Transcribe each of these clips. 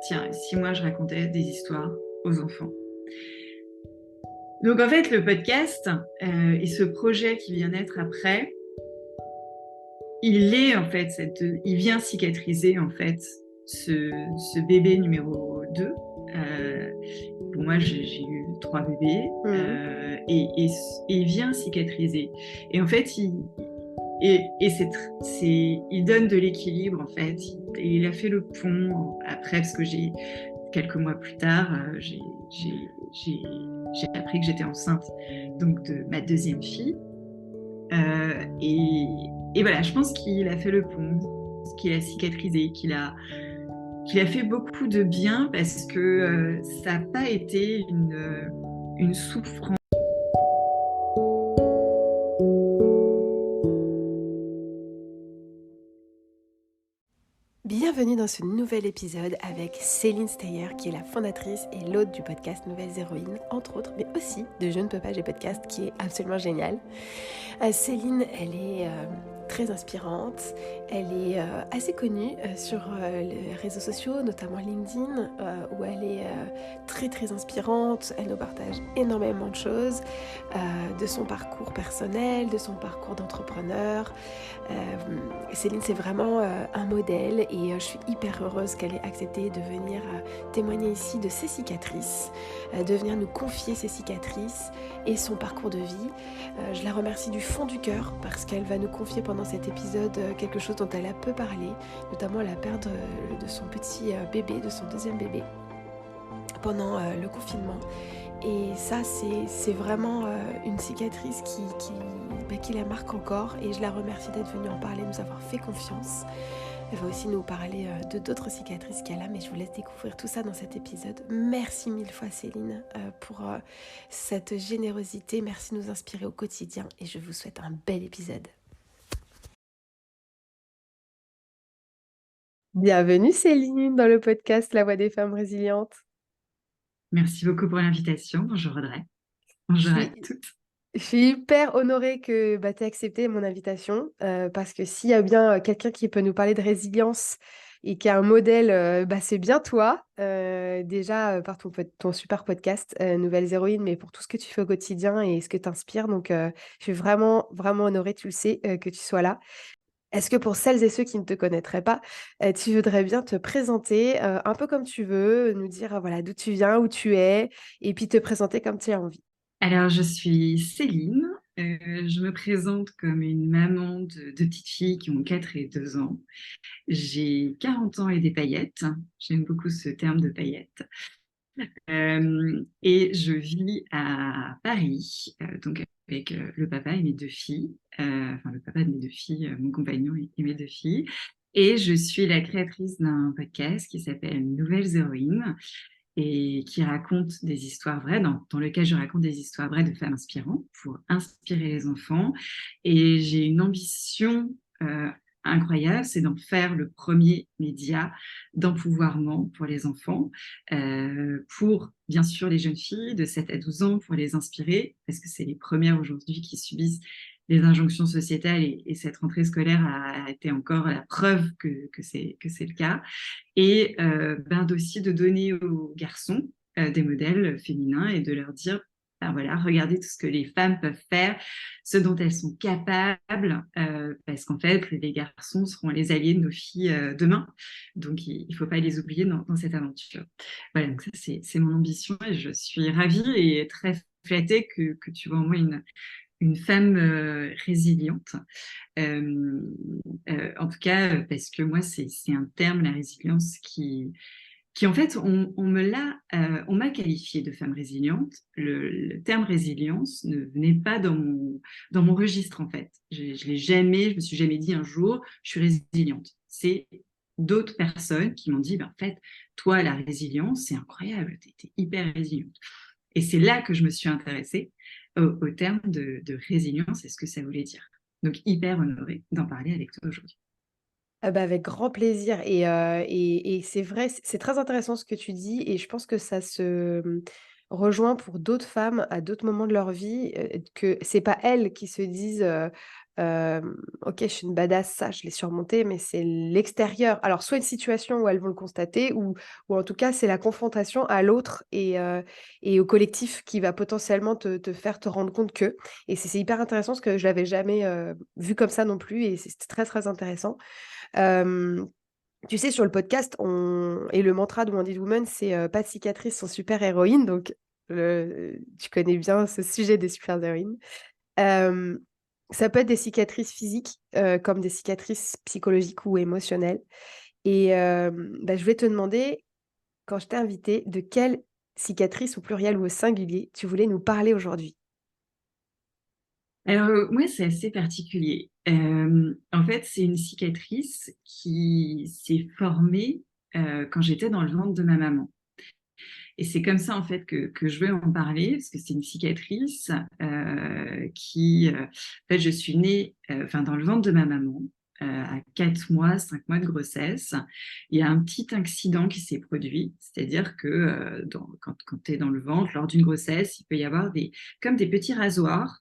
tiens, si moi je racontais des histoires aux enfants. Donc en fait, le podcast et ce projet qui vient naître après, il vient cicatriser en fait ce bébé numéro 2. Pour moi, j'ai eu 3 bébés Mhm. et il vient cicatriser. Et en fait, il donne de l'équilibre en fait. Et il a fait le pont après, parce que quelques mois plus tard, j'ai appris que j'étais enceinte donc de ma deuxième fille. Et voilà, je pense qu'il a fait le pont, qu'il a cicatrisé, qu'il a fait beaucoup de bien parce que ça n'a pas été une souffrance. Bienvenue dans ce nouvel épisode avec Céline Steyer, qui est la fondatrice et l'hôte du podcast Nouvelles Héroïnes, entre autres, mais aussi de Je ne peux pas, j'ai podcast, qui est absolument génial. Céline, elle est très inspirante, elle est assez connue sur les réseaux sociaux, notamment LinkedIn, où elle est très très inspirante, elle nous partage énormément de choses, de son parcours personnel, de son parcours d'entrepreneur. Céline, c'est vraiment un modèle et je suis hyper heureuse qu'elle ait accepté de venir témoigner ici de ses cicatrices, de venir nous confier ses cicatrices et son parcours de vie. Je la remercie du fond du cœur parce qu'elle va nous confier pendant cet épisode quelque chose dont elle a peu parlé, notamment la perte de son petit bébé, de son deuxième bébé pendant le confinement. Et ça, c'est vraiment une cicatrice qui la marque encore. Et je la remercie d'être venue en parler, de nous avoir fait confiance. Elle va aussi nous parler de d'autres cicatrices qu'elle a, mais je vous laisse découvrir tout ça dans cet épisode. Merci mille fois Céline pour cette générosité. Merci de nous inspirer au quotidien et je vous souhaite un bel épisode. Bienvenue Céline dans le podcast La Voix des femmes résilientes. Merci beaucoup pour l'invitation. Bonjour Audrey. Je Bonjour à suis toutes. Je suis hyper honorée que tu aies accepté mon invitation parce que s'il y a bien quelqu'un qui peut nous parler de résilience et qui a un modèle, c'est bien toi. Déjà par ton super podcast Nouvelles Héroïnes, mais pour tout ce que tu fais au quotidien et ce que tu inspires. Donc, je suis vraiment, vraiment honorée, tu le sais, que tu sois là. Est-ce que pour celles et ceux qui ne te connaîtraient pas, tu voudrais bien te présenter un peu comme tu veux, nous dire voilà, d'où tu viens, où tu es, et puis te présenter comme tu as envie. Alors, je suis Céline. Je me présente comme une maman de petites filles qui ont 4 et 2 ans. J'ai 40 ans et des paillettes. J'aime beaucoup ce terme de paillettes. Et je vis à Paris, donc avec le papa et mes 2 filles, enfin le papa de mes 2 filles, mon compagnon et mes 2 filles. Et je suis la créatrice d'un podcast qui s'appelle Nouvelles Héroïnes et qui raconte des histoires vraies, dans lequel je raconte des histoires vraies de femmes inspirantes pour inspirer les enfants. Et j'ai une ambition incroyable, c'est d'en faire le premier média d'empouvoirment pour les enfants, pour bien sûr les jeunes filles de 7 à 12 ans, pour les inspirer, parce que c'est les premières aujourd'hui qui subissent les injonctions sociétales et cette rentrée scolaire a été encore la preuve que c'est le cas. Et aussi de donner aux garçons des modèles féminins et de leur dire, ben voilà, regardez tout ce que les femmes peuvent faire, ce dont elles sont capables, parce qu'en fait, les garçons seront les alliés de nos filles demain. Donc, il ne faut pas les oublier dans cette aventure. Voilà, donc ça, c'est mon ambition et je suis ravie et très flattée que tu vois en moi une femme résiliente. Euh, En tout cas, parce que moi, c'est un terme, la résilience, qui en fait, on m'a qualifiée de femme résiliente. Le terme résilience ne venait pas dans mon registre, en fait. Je me suis jamais dit un jour, je suis résiliente. C'est d'autres personnes qui m'ont dit, ben, en fait, toi, la résilience, c'est incroyable, tu es hyper résiliente. Et c'est là que je me suis intéressée au terme de résilience et ce que ça voulait dire. Donc, hyper honorée d'en parler avec toi aujourd'hui. Avec grand plaisir et c'est vrai, c'est très intéressant ce que tu dis et je pense que ça se, rejoint pour d'autres femmes à d'autres moments de leur vie, que c'est pas elles qui se disent, OK, je suis une badass, ça, je l'ai surmonté, mais c'est l'extérieur. Alors, soit une situation où elles vont le constater ou en tout cas, c'est la confrontation à l'autre et au collectif qui va potentiellement te faire te rendre compte que et c'est hyper intéressant parce que je l'avais jamais, vu comme ça non plus et c'est très, très intéressant. Hem, Tu sais, sur le podcast, on et le mantra de Wonder Woman, c'est, «Pas de cicatrices sont super héroïnes», donc tu connais bien ce sujet des super héroïnes. Hem, Ça peut être des cicatrices physiques, comme des cicatrices psychologiques ou émotionnelles et je voulais te demander, quand je t'ai invitée, de quelle cicatrice au pluriel ou au singulier tu voulais nous parler aujourd'hui? Alors, moi, c'est assez particulier. En fait, c'est une cicatrice qui s'est formée, quand j'étais dans le ventre de ma maman et c'est comme ça, en fait, que je veux en parler parce que c'est une cicatrice, en fait, je suis née, enfin, dans le ventre de ma maman, à 4 mois, 5 mois de grossesse. Il y a un petit accident qui s'est produit, c'est-à-dire que, quand tu es dans le ventre, lors d'une grossesse, il peut y avoir comme des petits rasoirs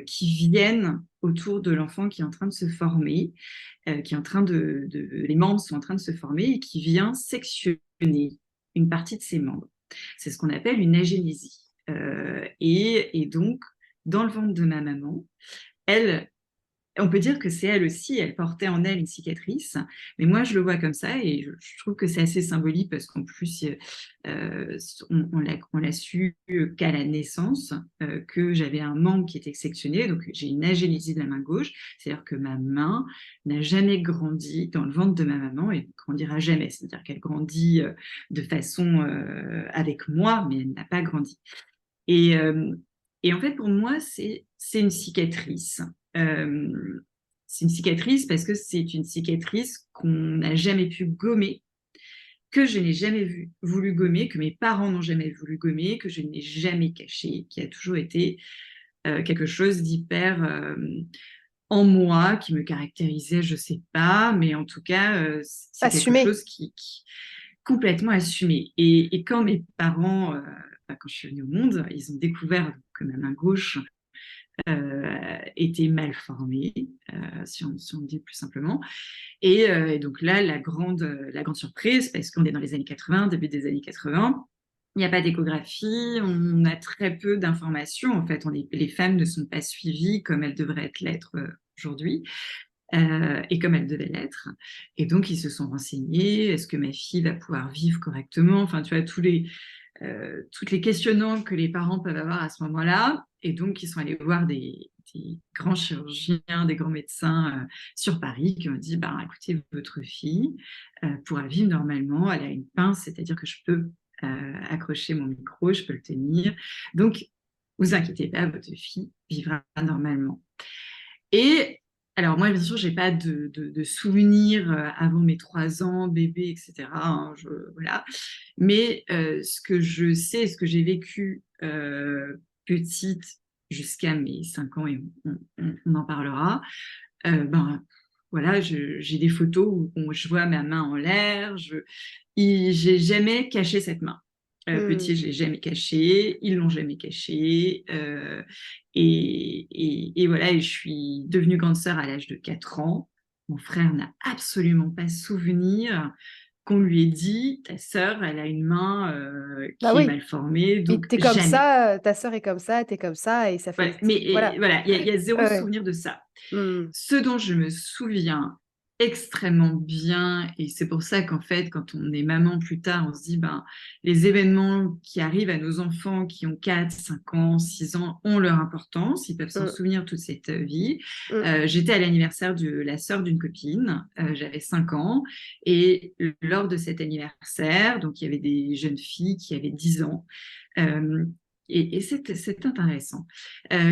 qui viennent autour de l'enfant qui est en train de se former, qui est en train les membres sont en train de se former et qui vient sectionner une partie de ses membres. C'est ce qu'on appelle une agénésie. Et donc, dans le ventre de ma maman, elle, on peut dire que c'est elle aussi, elle portait en elle une cicatrice, mais moi je le vois comme ça et je trouve que c'est assez symbolique parce qu'en plus, on l'a su qu'à la naissance, que j'avais un membre qui était sectionné, donc j'ai une agénésie de la main gauche, c'est-à-dire que ma main n'a jamais grandi dans le ventre de ma maman et ne grandira jamais, c'est-à-dire qu'elle grandit de façon avec moi, mais elle n'a pas grandi. Et, euh, et en fait, pour moi, c'est une cicatrice. Euh, c'est une cicatrice parce que c'est une cicatrice qu'on n'a jamais pu gommer, que je n'ai jamais voulu gommer, que mes parents n'ont jamais voulu gommer, que je n'ai jamais caché, qui a toujours été quelque chose d'hyper en moi, qui me caractérisait, je ne sais pas, mais en tout cas, c'est quelque Assumer. chose qui complètement assumé. Et quand mes parents, quand je suis venue au monde, ils ont découvert que ma main gauche était mal formée, si on dit plus simplement. Et donc là, la grande surprise, parce qu'on est dans les années 80, début des années 80, il n'y a pas d'échographie, on a très peu d'informations. En fait, les femmes ne sont pas suivies comme elles devraient l'être aujourd'hui. Et comme elle devait l'être. Et donc, ils se sont renseignés. Est-ce que ma fille va pouvoir vivre correctement? Enfin, tu vois, toutes les questionnements que les parents peuvent avoir à ce moment-là. Et donc, ils sont allés voir des grands chirurgiens, des grands médecins sur Paris qui ont dit, bah, écoutez, votre fille pourra vivre normalement. Elle a une pince, c'est-à-dire que je peux accrocher mon micro, je peux le tenir. Donc, vous inquiétez pas, votre fille vivra normalement. Et alors moi, bien sûr, j'ai pas de souvenirs avant mes 3 ans, bébé, etc., hein, voilà. Mais ce que je sais, ce que j'ai vécu petite jusqu'à mes 5 ans, et on en parlera, voilà, j'ai des photos où je vois ma main en l'air. J'ai jamais caché cette main. Mmh. Petit, je l'ai jamais caché, ils l'ont jamais caché. Et voilà, et je suis devenue grande sœur à l'âge de 4 ans. Mon frère n'a absolument pas souvenir qu'on lui ait dit, ta sœur, elle a une main Bah qui est oui, mal formée, et donc tu comme jamais. ça, ta sœur est comme ça, tu comme ça et ça Voilà. fait Mais voilà. voilà, il y a zéro Ouais, ouais. souvenir de ça. Mmh. Ce dont je me souviens extrêmement bien, et c'est pour ça qu'en fait, quand on est maman plus tard, on se dit, ben, les événements qui arrivent à nos enfants qui ont 4, 5 ans, 6 ans ont leur importance, ils peuvent s'en Mmh. souvenir toute cette vie. Mmh. J'étais à l'anniversaire de la sœur d'une copine, j'avais 5 ans, et lors de cet anniversaire, donc il y avait des jeunes filles qui avaient 10 ans, euh, et c'est intéressant,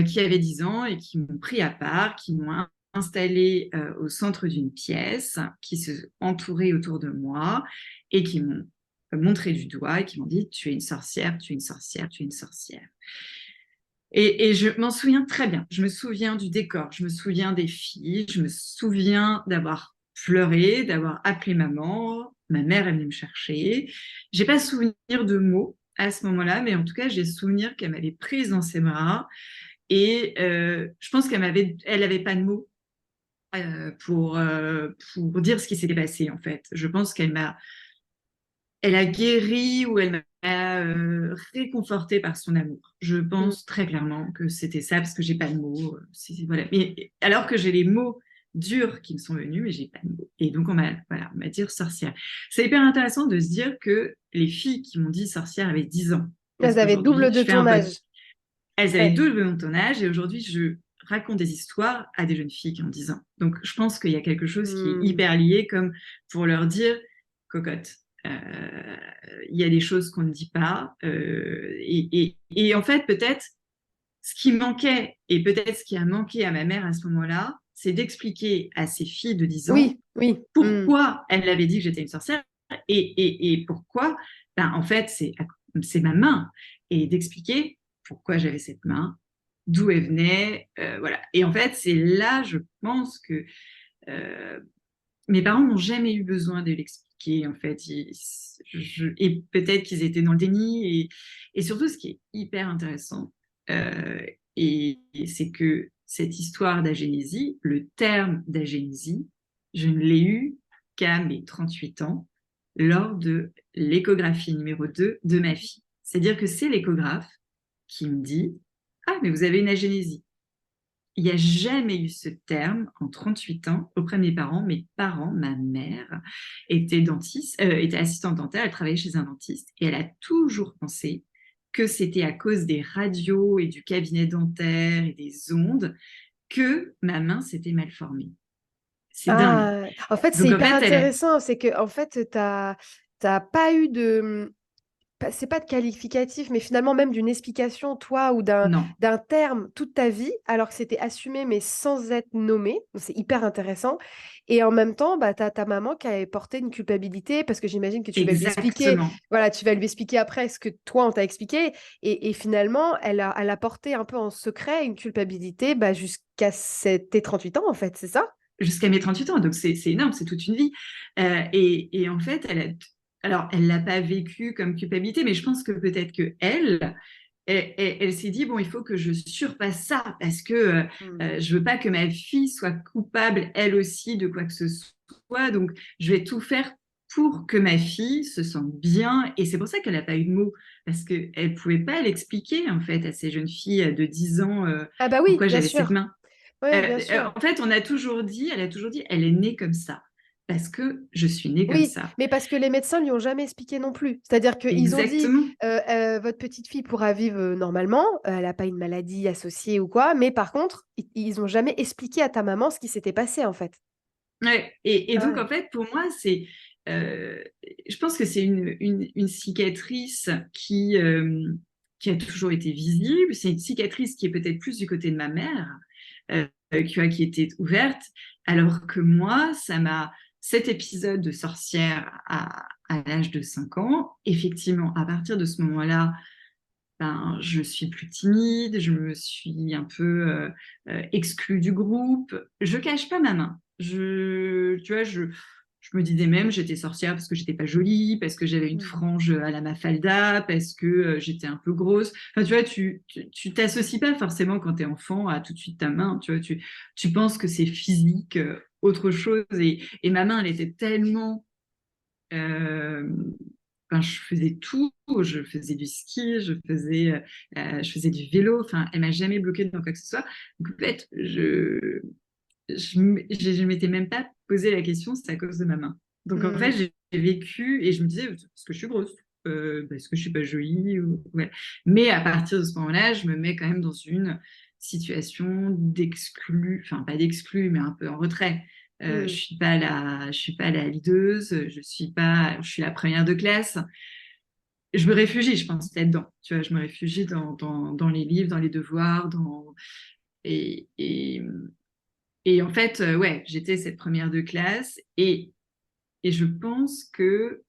qui avaient 10 ans et qui m'ont pris à part, qui m'ont installée au centre d'une pièce, qui se entouraient autour de moi et qui m'ont montré du doigt et qui m'ont dit, tu es une sorcière, tu es une sorcière, tu es une sorcière. Et je m'en souviens très bien. Je me souviens du décor, je me souviens des filles, je me souviens d'avoir pleuré, d'avoir appelé maman. Ma mère est venue me chercher. J'ai pas souvenir de mots à ce moment-là, mais en tout cas, j'ai souvenir qu'elle m'avait prise dans ses bras, Et je pense elle avait pas de mots pour dire ce qui s'était passé, en fait. Je pense elle a guéri ou elle m'a réconfortée par son amour. Je Mm. pense très clairement que c'était ça, parce que j'ai pas de mots. Voilà. Mais, alors que j'ai les mots durs qui me sont venus, mais j'ai pas de mots. Et donc, on m'a dit sorcière. C'est hyper intéressant de se dire que les filles qui m'ont dit sorcière avaient 10 ans. Parce Elles avaient qu'aujourd'hui, double de je fais un ton pod. âge. Elles avaient Ouais. double mon ton âge, et aujourd'hui, je raconte des histoires à des jeunes filles qui ont 10 ans. Donc, je pense qu'il y a quelque chose qui est Mm. hyper lié, comme pour leur dire, cocotte, il y a des choses qu'on ne dit pas. Et en fait, peut-être, ce qui manquait, et peut-être ce qui a manqué à ma mère à ce moment-là, c'est d'expliquer à ses filles de 10 ans Oui, oui. Mm. pourquoi elle m'avait dit que j'étais une sorcière, et pourquoi, en fait, c'est ma main, et d'expliquer pourquoi j'avais cette main, d'où elle venait, voilà. Et en fait, c'est là, je pense que euh, mes parents n'ont jamais eu besoin de l'expliquer, en fait. Et peut-être qu'ils étaient dans le déni. Et surtout, ce qui est hyper intéressant, euh, et c'est que cette histoire d'agénésie, le terme d'agénésie, je ne l'ai eu qu'à mes 38 ans, lors de l'échographie numéro 2 de ma fille. C'est-à-dire que c'est l'échographe qui me dit: ah, mais vous avez une agénésie. Il n'y a jamais eu ce terme en 38 ans auprès de mes parents. Mes parents, ma mère, était dentiste, était assistante dentaire, elle travaillait chez un dentiste, et elle a toujours pensé que c'était à cause des radios et du cabinet dentaire et des ondes que ma main s'était mal formée. C'est dingue. Ah, en fait, c'est Donc en hyper fait, elle a... intéressant. C'est que, en fait, t'as pas eu de. C'est pas de qualificatif, mais finalement même d'une explication, toi, ou Non, d'un terme toute ta vie, alors que c'était assumé, mais sans être nommé. Donc, c'est hyper intéressant. Et en même temps, bah, tu as ta maman qui a porté une culpabilité, parce que j'imagine que tu vas lui expliquer, exactement. voilà, tu vas lui expliquer après ce que toi, on t'a expliqué. Et finalement, elle a porté un peu en secret une culpabilité bah, jusqu'à tes 38 ans, en fait, c'est ça? Jusqu'à mes 38 ans. Donc, c'est énorme, c'est toute une vie. Et en fait, alors, elle l'a pas vécu comme culpabilité, mais je pense que peut-être que elle s'est dit, bon, il faut que je surpasse ça, parce que Hmm. je veux pas que ma fille soit coupable, elle aussi, de quoi que ce soit. Donc, je vais tout faire pour que ma fille se sente bien. Et c'est pour ça qu'elle n'a pas eu de mots, parce qu'elle ne pouvait pas l'expliquer, en fait, à ces jeunes filles de 10 ans, Ah bah oui, pourquoi bien j'avais cette sûr. main. Oui, bien sûr. En fait, elle a toujours dit, elle est née comme ça, parce que je suis née comme Oui, ça. mais parce que les médecins lui ont jamais expliqué non plus. C'est-à-dire qu'ils ont dit, Exactement. votre petite fille pourra vivre normalement, elle n'a pas une maladie associée ou quoi, mais par contre, ils ont jamais expliqué à ta maman ce qui s'était passé en fait. Ouais. Et Ah donc, ouais. en fait, pour moi, euh, je pense que c'est une cicatrice qui a toujours été visible. C'est une cicatrice qui est peut-être plus du côté de ma mère, qui était ouverte, alors que moi, cet épisode de sorcière à l'âge de 5 ans, effectivement, à partir de ce moment-là, je suis plus timide, je me suis un peu exclue du groupe. Je cache pas ma main. Tu vois, je me disais même j'étais sorcière parce que j'étais pas jolie, parce que j'avais une Hmm. frange à la Mafalda, parce que j'étais un peu grosse. Enfin, tu vois, tu t'associes pas forcément quand tu es enfant à tout de suite ta main. Tu vois, tu penses que c'est physique, autre chose. Et ma main, elle était tellement euh, je faisais tout, je faisais du ski, je faisais du vélo, enfin, elle m'a jamais bloquée dans quoi que ce soit. Donc, en fait, je m'étais même pas posé la question, c'est à cause de ma main. Donc, en fait, Hmm. j'ai vécu et je me disais, parce que je suis grosse, parce que je suis pas jolie, ouais. Mais à partir de ce moment-là, je me mets quand même dans une situation d'exclu, enfin, pas d'exclu, mais un peu en retrait. Hmm. Je suis pas la leaduse, je suis la première de classe. Je me réfugie, je pense, là-dedans. Tu vois, je me réfugie dans les livres, dans les devoirs, et, et, et en fait, ouais, j'étais cette première de classe, et je pense que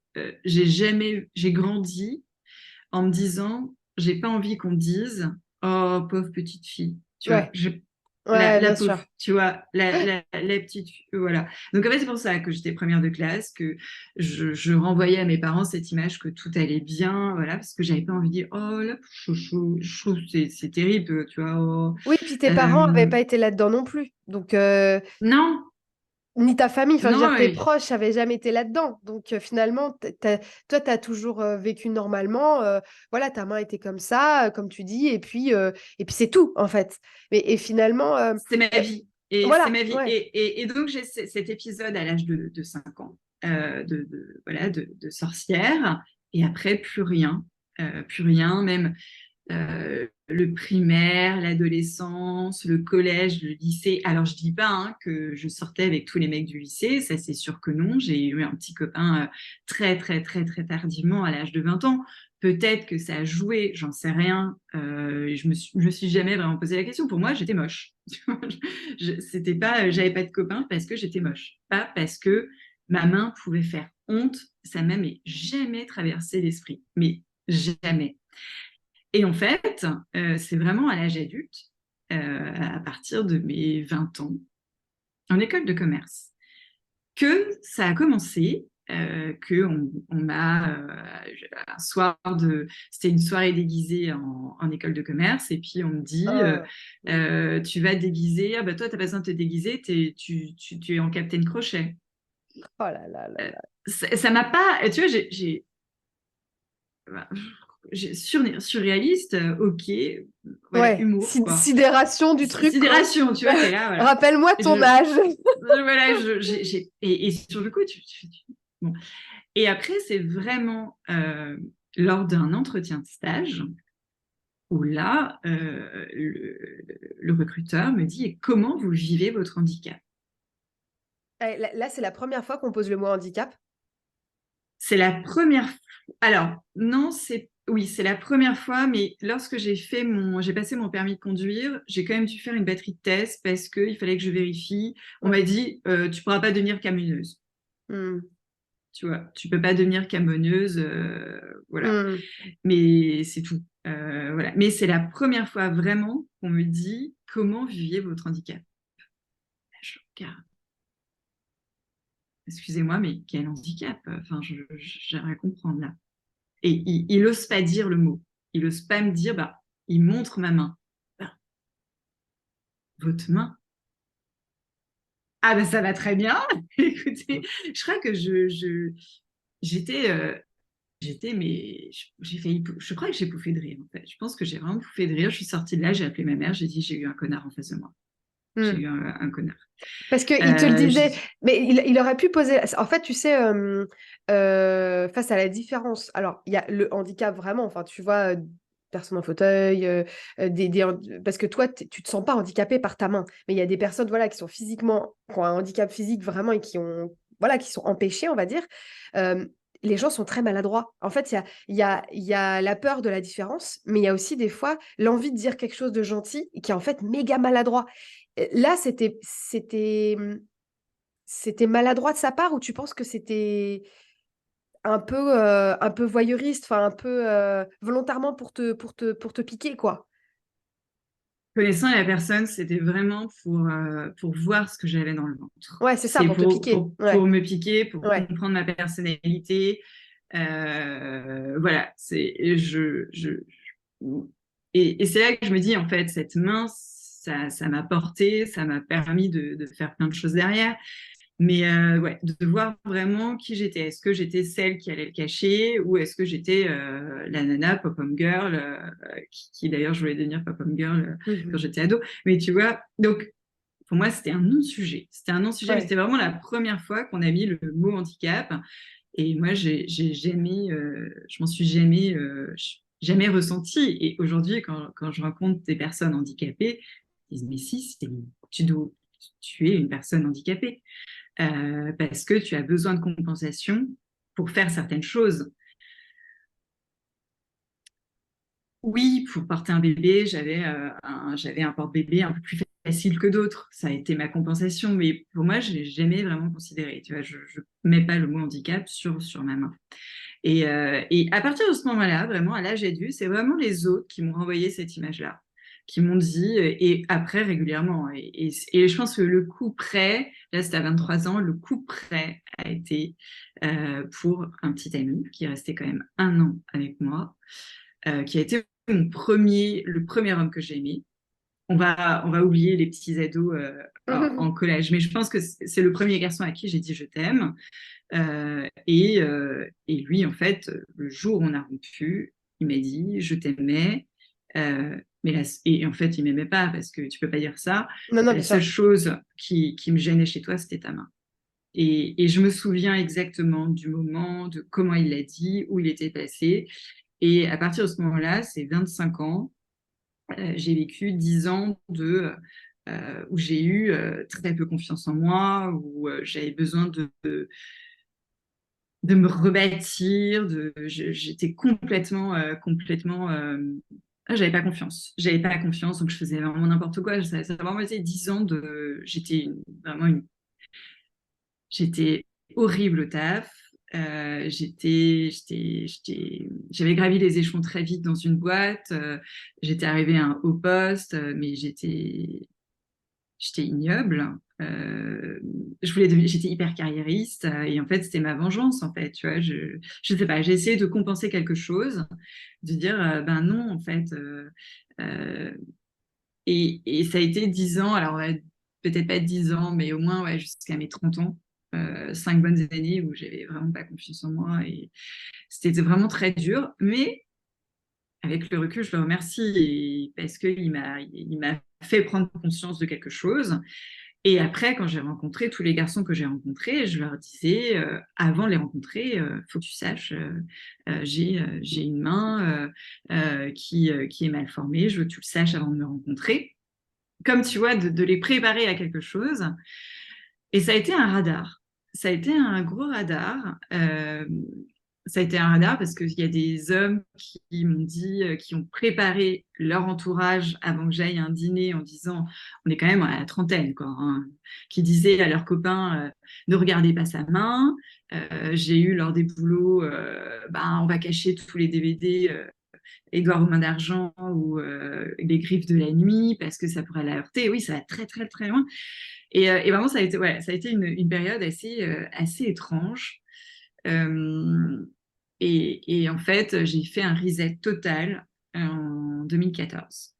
j'ai grandi en me disant, j'ai pas envie qu'on me dise, oh, pauvre petite fille. Tu vois, Ouais. Ouais, la bien pauvre, sûr. tu vois, la petite, voilà. Donc en fait, c'est pour ça que j'étais première de classe, que je renvoyais à mes parents cette image que tout allait bien, voilà, parce que j'avais pas envie de dire, oh là, je trouve que c'est terrible, tu vois. Oh. Oui, puis tes parents n'avaient Euh, pas été là-dedans non plus. Donc, non, ni ta famille, enfin, je veux dire, non, tes proches n'avaient jamais été là-dedans. Donc, finalement, toi, tu as toujours vécu normalement. Voilà, ta main était comme ça, comme tu dis, et puis c'est tout, en fait. Et finalement, c'est ma eh, vie. Et c'est voilà, ma vie. ouais. Et donc, j'ai cet épisode à l'âge de 5 ans, voilà, de sorcière. Et après, plus rien. Plus rien, même le primaire, l'adolescence, le collège, le lycée. Alors, je dis pas que je sortais avec tous les mecs du lycée, ça c'est sûr que non. J'ai eu un petit copain très, très, très, très tardivement, à l'âge de 20 ans. Peut-être que ça a joué, j'en sais rien. Je me suis jamais vraiment posé la question. Pour moi, j'étais moche. C'était pas, j'avais pas de copain parce que j'étais moche, pas parce que ma main pouvait faire honte. Ça m'a mais jamais traversé l'esprit, mais jamais. Et en fait, c'est vraiment à l'âge adulte, à partir de mes 20 ans, en école de commerce, que ça a commencé, on m'a, un soir c'était une soirée déguisée en école de commerce, et puis on me dit, Ah, tu vas te déguiser, ah bah toi, tu n'as pas besoin de te déguiser, tu es en Captain Crochet. oh là là là là. Ça m'a pas, tu vois, surréaliste, ok, voilà, Ouais, humour, quoi. sidération du truc, quoi. Sidération, tu vois, t'es là, voilà. Rappelle-moi ton Je, âge. voilà, et sur le coup, bon. Et après, c'est vraiment lors d'un entretien de stage où là, le recruteur me dit, et comment vous vivez votre handicap? Là, c'est la première fois qu'on pose le mot handicap. C'est la première fois. Alors, non, oui, c'est la première fois, mais lorsque j'ai passé mon permis de conduire, j'ai quand même dû faire une batterie de tests parce qu'il fallait que je vérifie. On Ouais. m'a dit, tu pourras pas devenir camionneuse. Hmm. Tu vois, tu peux pas devenir camionneuse, voilà. Hmm. Mais c'est tout. Voilà. Mais c'est la première fois vraiment qu'on me dit comment viviez votre handicap. Je regarde. Excusez-moi, mais quel handicap? Enfin, j'aimerais comprendre là. Et il n'ose pas dire le mot. Il n'ose pas me dire, bah, il montre ma main. Bah, votre main? Ah, bah, ça va très bien. Écoutez, je crois que j'étais, mais j'ai failli, je crois que j'ai pouffé de rire, en fait. Je pense que j'ai vraiment pouffé de rire. Je suis sortie de là, j'ai appelé ma mère, j'ai dit, j'ai eu un connard en face de moi. J'ai eu Hmm. un connard. Parce qu'il te le disait, J'ai mais il aurait pu poser. En fait, tu sais, face à la différence, alors il y a le handicap vraiment, enfin, tu vois, personne en fauteuil, parce que toi, tu te sens pas handicapé par ta main, mais il y a des personnes, voilà, qui sont physiquement, qui ont un handicap physique vraiment et qui ont, voilà, qui sont empêchés, on va dire. Euh, les gens sont très maladroits. En fait, il y a la peur de la différence, mais il y a aussi des fois l'envie de dire quelque chose de gentil qui est en fait méga maladroit. Là, c'était maladroit de sa part ou tu penses que c'était un peu voyeuriste, enfin un peu volontairement pour te piquer, quoi. Connaissant la personne, c'était vraiment pour voir ce que j'avais dans le ventre. Ouais, c'est ça, C'est pour te piquer. pour Ouais, me piquer, pour ouais. comprendre ma personnalité. Voilà, et c'est là que je me dis, en fait, cette main, ça m'a porté, ça m'a permis de faire plein de choses derrière. Mais ouais, de voir vraiment qui j'étais. Est-ce que j'étais celle qui allait le cacher ou est-ce que j'étais la nana pop-up girl qui d'ailleurs je voulais devenir pop-up girl quand Mhm. j'étais ado. Mais tu vois, donc pour moi c'était un non-sujet. C'était un non-sujet, mais c'était Ouais. vraiment la première fois qu'on a mis le mot handicap. Et moi j'ai jamais, je m'en suis jamais ressenti. Et aujourd'hui, quand je rencontre des personnes handicapées, ils disent mais si, tu es une personne handicapée parce que tu as besoin de compensation pour faire certaines choses. Oui, pour porter un bébé, j'avais un porte-bébé un peu plus facile que d'autres. Ça a été ma compensation, mais pour moi, je l'ai jamais vraiment considéré. Tu vois, je ne mets pas le mot handicap sur ma main. Et à partir de ce moment-là, vraiment, à l'âge adulte, c'est vraiment les autres qui m'ont renvoyé cette image-là. qui m'ont dit, et après régulièrement. Et je pense que le coup près, là c'était à 23 ans, le coup près a été pour un petit ami qui est resté quand même 1 an avec moi, qui a été le premier homme que j'ai aimé. On va oublier les petits ados en collège, mais je pense que c'est le premier garçon à qui j'ai dit je t'aime. Et lui, en fait, le jour où on a rompu, il m'a dit je t'aimais. Mais et en fait, il m'aimait pas parce que tu peux pas dire ça. Non, non, La bien seule sûr. chose qui me gênait chez toi, c'était ta main. Et je me souviens exactement du moment, de comment il l'a dit, où il était passé. Et à partir de ce moment-là, c'est 25 ans, j'ai vécu 10 ans où j'ai eu très peu confiance en moi, où j'avais besoin de me rebâtir. J'étais complètement. J'avais pas confiance. J'avais pas confiance, donc je faisais vraiment n'importe quoi. Ça a vraiment été 10 ans de. J'étais horrible au taf. J'avais gravi les échelons très vite dans une boîte. J'étais arrivée à un haut poste, mais j'étais ignoble. J'étais hyper carriériste, et en fait, c'était ma vengeance, en fait. Tu vois, je sais pas, j'ai essayé de compenser quelque chose, de dire, ben non, en fait. Euh, et ça a été 10 ans, alors ouais, peut-être pas 10 ans, mais au moins ouais, jusqu'à mes 30 ans. 5 bonnes années où j'avais vraiment pas confiance en moi et c'était vraiment très dur, mais avec le recul, je le remercie parce qu'il m'a fait prendre conscience de quelque chose. Et après, quand j'ai rencontré tous les garçons que j'ai rencontrés, je leur disais, avant de les rencontrer, faut que tu saches, j'ai une main qui est mal formée, je veux que tu le saches avant de me rencontrer. Comme tu vois, de les préparer à quelque chose. Et ça a été un radar. Ça a été un gros radar. Ça a été un radar parce qu'il y a des hommes qui m'ont dit, qui ont préparé leur entourage avant que j'aille à un dîner en disant, on est quand même à la trentaine, quoi, hein, qui disaient à leurs copains, ne regardez pas sa main. J'ai eu lors des boulots, on va cacher tous les DVD. Édouard aux mains d'argent ou les griffes de la nuit parce que ça pourrait la heurter. Oui, ça va très très très loin. Et vraiment, ça a été une période assez étrange. Euh, et en fait, j'ai fait un reset total en 2014.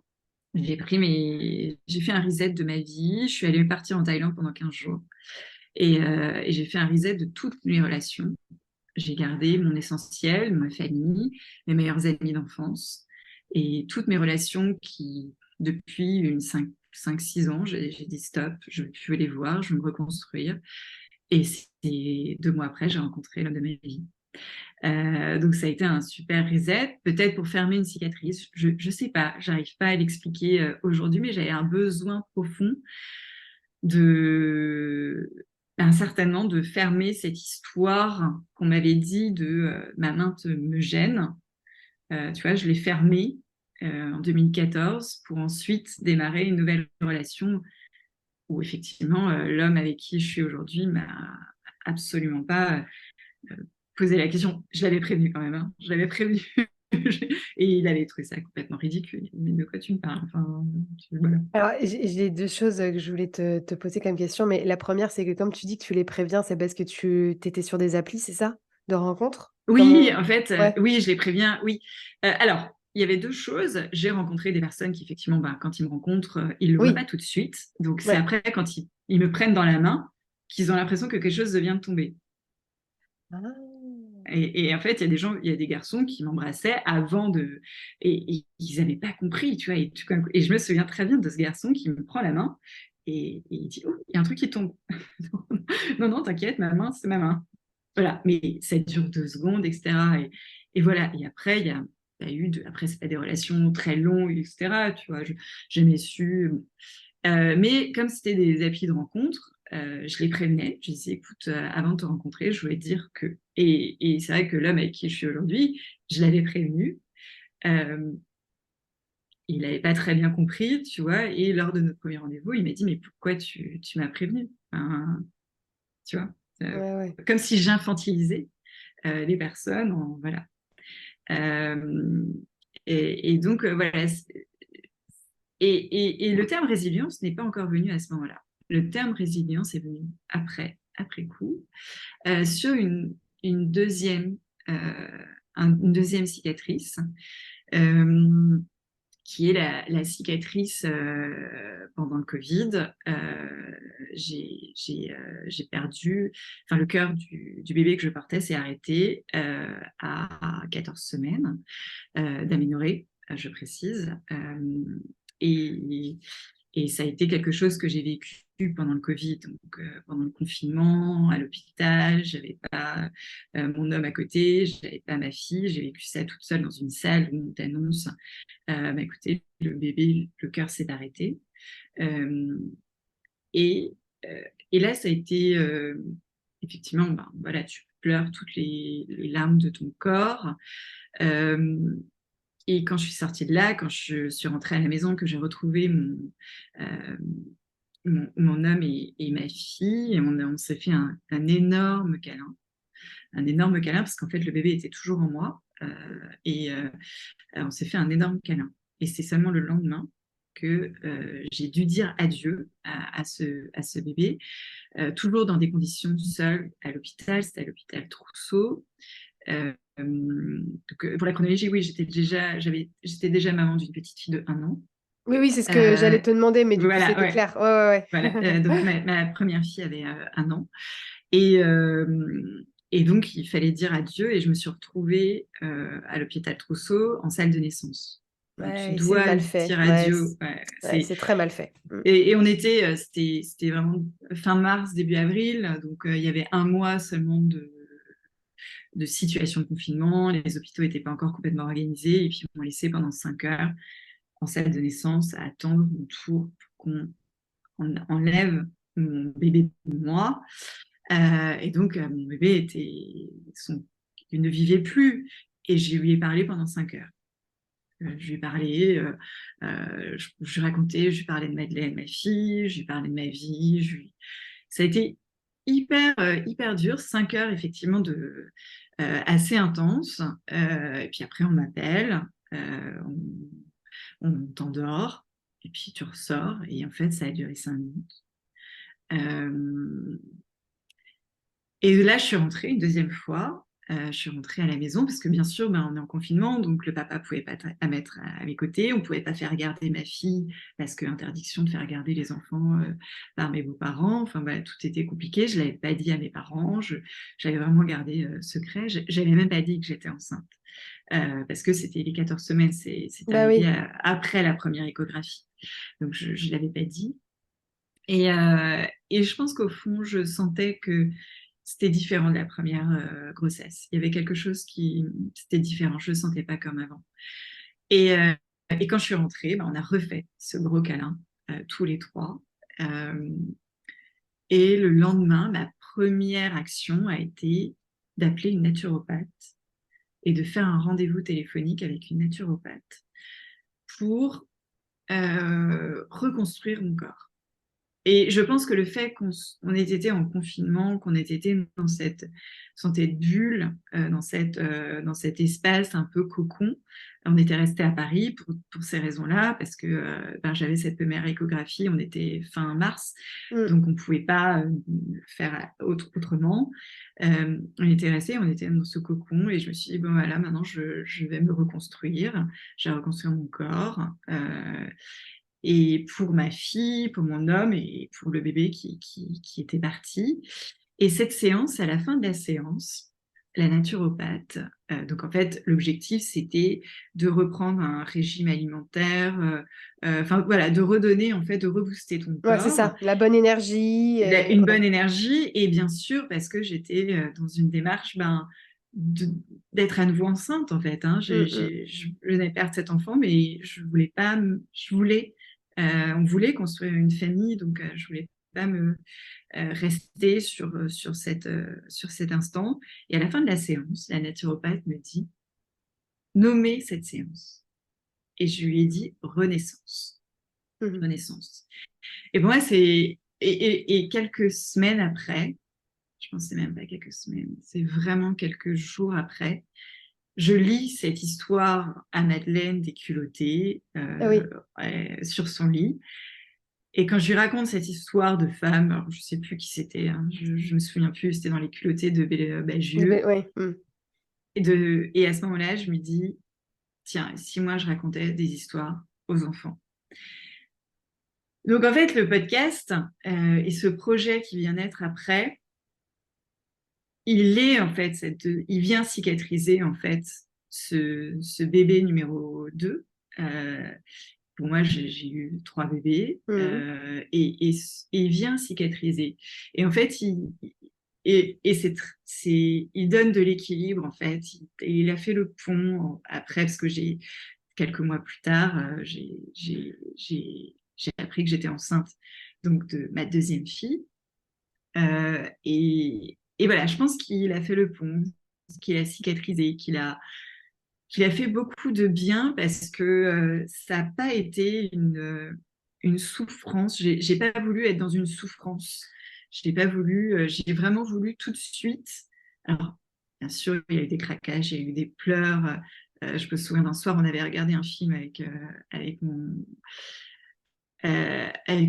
J'ai fait un reset de ma vie. Je suis allée partir en Thaïlande pendant 15 jours. Et j'ai fait un reset de toutes mes relations. J'ai gardé mon essentiel, ma famille, mes meilleurs amis d'enfance et toutes mes relations qui, depuis 5-6 ans, j'ai dit stop, je veux les voir, je veux me reconstruire. Et c'est 2 mois après, j'ai rencontré l'homme de ma vie. Donc ça a été un super reset, peut-être pour fermer une cicatrice. Je ne sais pas, j'arrive pas à l'expliquer aujourd'hui, mais j'avais un besoin profond de certainement de fermer cette histoire qu'on m'avait dit de ma main me gêne. Tu vois, je l'ai fermée en 2014 pour ensuite démarrer une nouvelle relation où effectivement l'homme avec qui je suis aujourd'hui m'a absolument pas euh, posé la question. Je l'avais prévenu quand même, hein. Je l'avais prévenu. Et il avait trouvé ça complètement ridicule. Mais de quoi tu me parles? Enfin, voilà. Alors, j'ai 2 choses, que je voulais te poser comme question, mais la première, c'est que comme tu dis que tu les préviens, c'est parce que tu étais sur des applis, c'est ça? De rencontres? Oui, Comment en fait, ouais, oui, je les préviens, oui. Alors, il y avait 2 choses. J'ai rencontré des personnes qui, effectivement, quand ils me rencontrent, ils ne le voient pas oui, tout de suite. Donc, c'est ouais. après, quand ils me prennent dans la main, qu'ils ont l'impression que quelque chose vient de tomber. Ah! Et en fait, il y a des garçons qui m'embrassaient avant de. Et ils n'avaient pas compris, tu vois. Et je me souviens très bien de ce garçon qui me prend la main et il dit, oh, il y a un truc qui tombe. Non, non, t'inquiète, ma main, c'est ma main. Voilà, mais ça dure 2 secondes, etc. Et voilà, et après, il y a eu, après, c'est pas des relations très longues, etc. Tu vois, je m'ai su. Mais comme c'était des applis de rencontre, je les prévenais. Je disais, écoute, avant de te rencontrer, je voulais te dire que. Et c'est vrai que l'homme avec qui je suis aujourd'hui, je l'avais prévenu. Euh, il n'avait pas très bien compris, tu vois. Et lors de notre premier rendez-vous, il m'a dit, mais pourquoi tu m'as prévenu? Enfin, tu vois, Ouais, ouais. comme si j'infantilisais les personnes. Voilà. Euh, et donc, voilà. Et le terme résilience n'est pas encore venu à ce moment-là. Le terme résilience est venu après coup, sur une deuxième, euh, une deuxième cicatrice, euh, qui est la cicatrice pendant le Covid. J'ai perdu, enfin le cœur du bébé que je portais s'est arrêté à 14 semaines d'aménorrhée, je précise. Et, et ça a été quelque chose que j'ai vécu pendant le Covid, donc pendant le confinement, à l'hôpital. J'avais pas mon homme à côté, j'avais pas ma fille. J'ai vécu ça toute seule dans une salle où on t'annonce, écoutez, le bébé, le cœur s'est arrêté. Euh, et, et là, ça a été effectivement, voilà, tu pleures toutes les larmes de ton corps. Euh, et quand je suis sortie de là, quand je suis rentrée à la maison, que j'ai retrouvé euh, mon homme et ma fille, on s'est fait un énorme câlin. Un énorme câlin, parce qu'en fait, le bébé était toujours en moi. Et on s'est fait un énorme câlin. Et c'est seulement le lendemain que j'ai dû dire adieu à ce bébé, toujours dans des conditions seules à l'hôpital. C'était à l'hôpital Trousseau. Donc, pour la chronologie, oui, j'étais déjà maman d'une petite fille de 1 an. Oui, c'est ce que j'allais te demander, mais du coup, Voilà, c'était ouais. clair. Ouais, Voilà. ouais. Donc, ma première fille avait 1 an. Et, et donc, il fallait dire adieu. Et je me suis retrouvée à l'hôpital Trousseau en salle de naissance. Donc, tu Ouais, c'est dois mal fait. dire Ouais, adieu. Ouais, c'est très mal fait. et on était, c'était vraiment fin mars, début avril. Donc, il y avait 1 mois seulement de situation de confinement. Les hôpitaux n'étaient pas encore complètement organisés. Et puis, on m'a laissé pendant 5 heures en salle de naissance à attendre mon tour pour qu'on enlève mon bébé de moi. Et donc, mon bébé il ne vivait plus. Et je lui ai parlé pendant 5 heures. Je lui ai parlé, je racontais, je lui parlais de Madeleine, ma fille, je lui parlais de ma vie. Ça a été hyper dur, 5 heures effectivement assez intenses. Et puis après, on m'appelle, on t'endort, et puis tu ressors. Et en fait, ça a duré 5 minutes. Euh, Et là, je suis rentrée une deuxième fois. Je suis rentrée à la maison parce que bien sûr, on est en confinement, donc le papa pouvait pas à mettre à mes côtés. On pouvait pas faire garder ma fille parce que interdiction de faire garder les enfants par mes beaux-parents. Enfin, tout était compliqué. Je l'avais pas dit à mes parents. J'avais vraiment gardé secret. J'avais même pas dit que j'étais enceinte parce que c'était les 14 semaines. C'est Bah arrivé oui. après la première échographie. Donc, je l'avais pas dit. Et je pense qu'au fond, je sentais que c'était différent de la première grossesse. Il y avait quelque chose c'était différent. Je ne le sentais pas comme avant. Et, euh, et quand je suis rentrée, on a refait ce gros câlin, tous les trois. Euh, et le lendemain, ma première action a été d'appeler une naturopathe et de faire un rendez-vous téléphonique avec une naturopathe pour reconstruire mon corps. Et je pense que le fait qu'on ait été en confinement, qu'on ait été dans cette bulle, dans cet espace un peu cocon, on était resté à Paris pour ces raisons-là, parce que j'avais cette première échographie, on était fin mars, Mm. donc on ne pouvait pas faire autrement. On était resté, on était dans ce cocon, et je me suis dit, bon voilà, maintenant je vais me reconstruire, je vais reconstruire mon corps. Et pour ma fille, pour mon homme et pour le bébé qui était parti. Et cette séance, à la fin de la séance, la naturopathe, donc en fait, l'objectif, c'était de reprendre un régime alimentaire, enfin voilà, de redonner, en fait, de rebooster ton Ouais, c'est corps, ça. La bonne énergie. une Ouais. bonne énergie, et bien sûr, parce que j'étais dans une démarche de- d'être à nouveau enceinte, en fait. Hein. Mm, mm. Je venais perdre cet enfant, mais je voulais pas, on voulait construire une famille, donc je voulais pas me rester sur cet instant. Et à la fin de la séance, la naturopathe me dit, nommez cette séance. Et je lui ai dit, renaissance. Mhm. Renaissance. Et pour moi, et quelques semaines après, je pense que c'est même pas quelques semaines, c'est vraiment quelques jours après, je lis cette histoire à Madeleine déculottée Ah oui. sur son lit. Et quand je lui raconte cette histoire de femme, alors je ne sais plus qui c'était, hein, je ne me souviens plus, c'était dans les culottés de Bagieux. Ouais. Et à ce moment-là, je me dis, tiens, si moi je racontais des histoires aux enfants. Donc en fait, le podcast et ce projet qui vient naître après, il vient cicatriser en fait ce bébé numéro 2. Pour moi, j'ai eu 3 bébés Mhm. et il vient cicatriser. Et en fait, il donne de l'équilibre en fait. Il a fait le pont après parce que quelques mois plus tard, j'ai appris que j'étais enceinte donc de ma deuxième fille. Et voilà, je pense qu'il a fait le pont, qu'il a cicatrisé, qu'il a fait beaucoup de bien parce que ça n'a pas été une souffrance. J'ai pas voulu être dans une souffrance. Je n'ai pas voulu, j'ai vraiment voulu tout de suite. Alors, bien sûr, il y a eu des craquages, il y a eu des pleurs. Je me souviens d'un soir, on avait regardé un film avec avec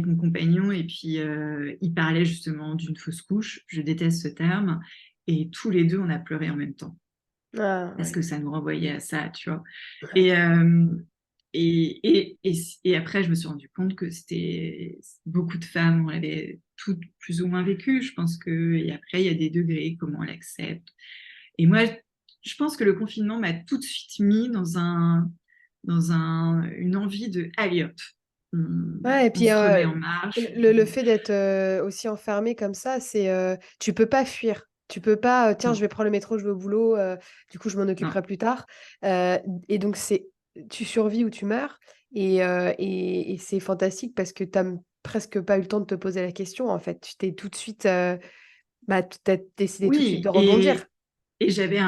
mon compagnon et puis il parlait justement d'une fausse couche. Je déteste ce terme. Et tous les deux, on a pleuré en même temps Ah parce ouais. que ça nous renvoyait à ça, tu vois. Et, euh, et après, je me suis rendu compte que c'était beaucoup de femmes, on l'avait toutes plus ou moins vécu. Je pense que, et après, il y a des degrés, comment on l'accepte. Et moi, je pense que le confinement m'a tout de suite mis une envie de, allez hop, Ouais, et on puis se remet en marche. le fait d'être aussi enfermé comme ça, c'est tu peux pas fuir. Tu peux pas, tiens, je Non, vais prendre le métro, je vais au boulot, du coup, je m'en non. occuperai plus tard. Euh, et donc, tu survis ou tu meurs. Et c'est fantastique parce que tu n'as presque pas eu le temps de te poser la question, en fait. Tu t'es tout de suite, tu as décidé tout de suite de Oui, rebondir et j'avais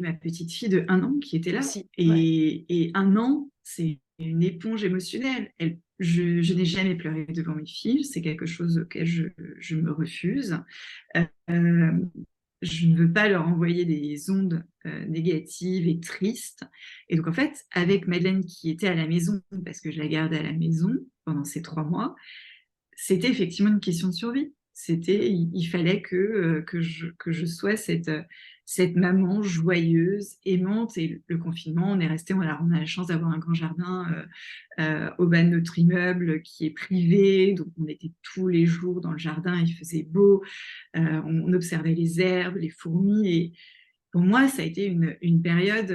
ma petite fille de 1 an qui était là. aussi. Ouais. Et 1 an, c'est une éponge émotionnelle. Je n'ai jamais pleuré devant mes filles. C'est quelque chose auquel je me refuse. Euh, je ne veux pas leur envoyer des ondes négatives et tristes. Et donc, en fait, avec Madeleine qui était à la maison, parce que je la gardais à la maison pendant ces 3 mois, c'était effectivement une question de survie. Il fallait que je sois cette maman joyeuse, aimante. Et le confinement, on a la chance d'avoir un grand jardin au bas de notre immeuble qui est privé. Donc, on était tous les jours dans le jardin, il faisait beau, on observait les herbes, les fourmis. Et pour moi, ça a été une période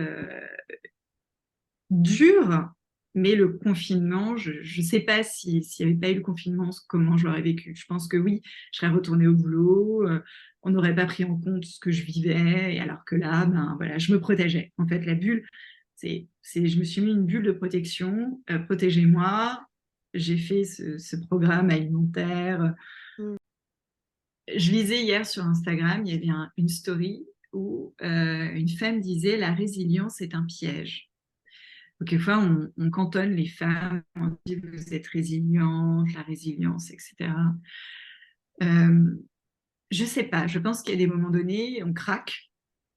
dur, mais le confinement, je ne sais pas s'il n'y avait pas eu le confinement, comment je l'aurais vécu. Je pense que oui, je serais retournée au boulot, on n'aurait pas pris en compte ce que je vivais, et alors que là, ben, voilà, je me protégeais. En fait, la bulle, je me suis mis une bulle de protection, protégez-moi. J'ai fait ce programme alimentaire. Mm. Je lisais hier sur Instagram, il y avait une story où une femme disait la résilience est un piège. Donc, quelquefois, on cantonne les femmes, on dit vous êtes résiliente, la résilience, etc. Euh, je ne sais pas, je pense qu'il y a des moments donnés, on craque,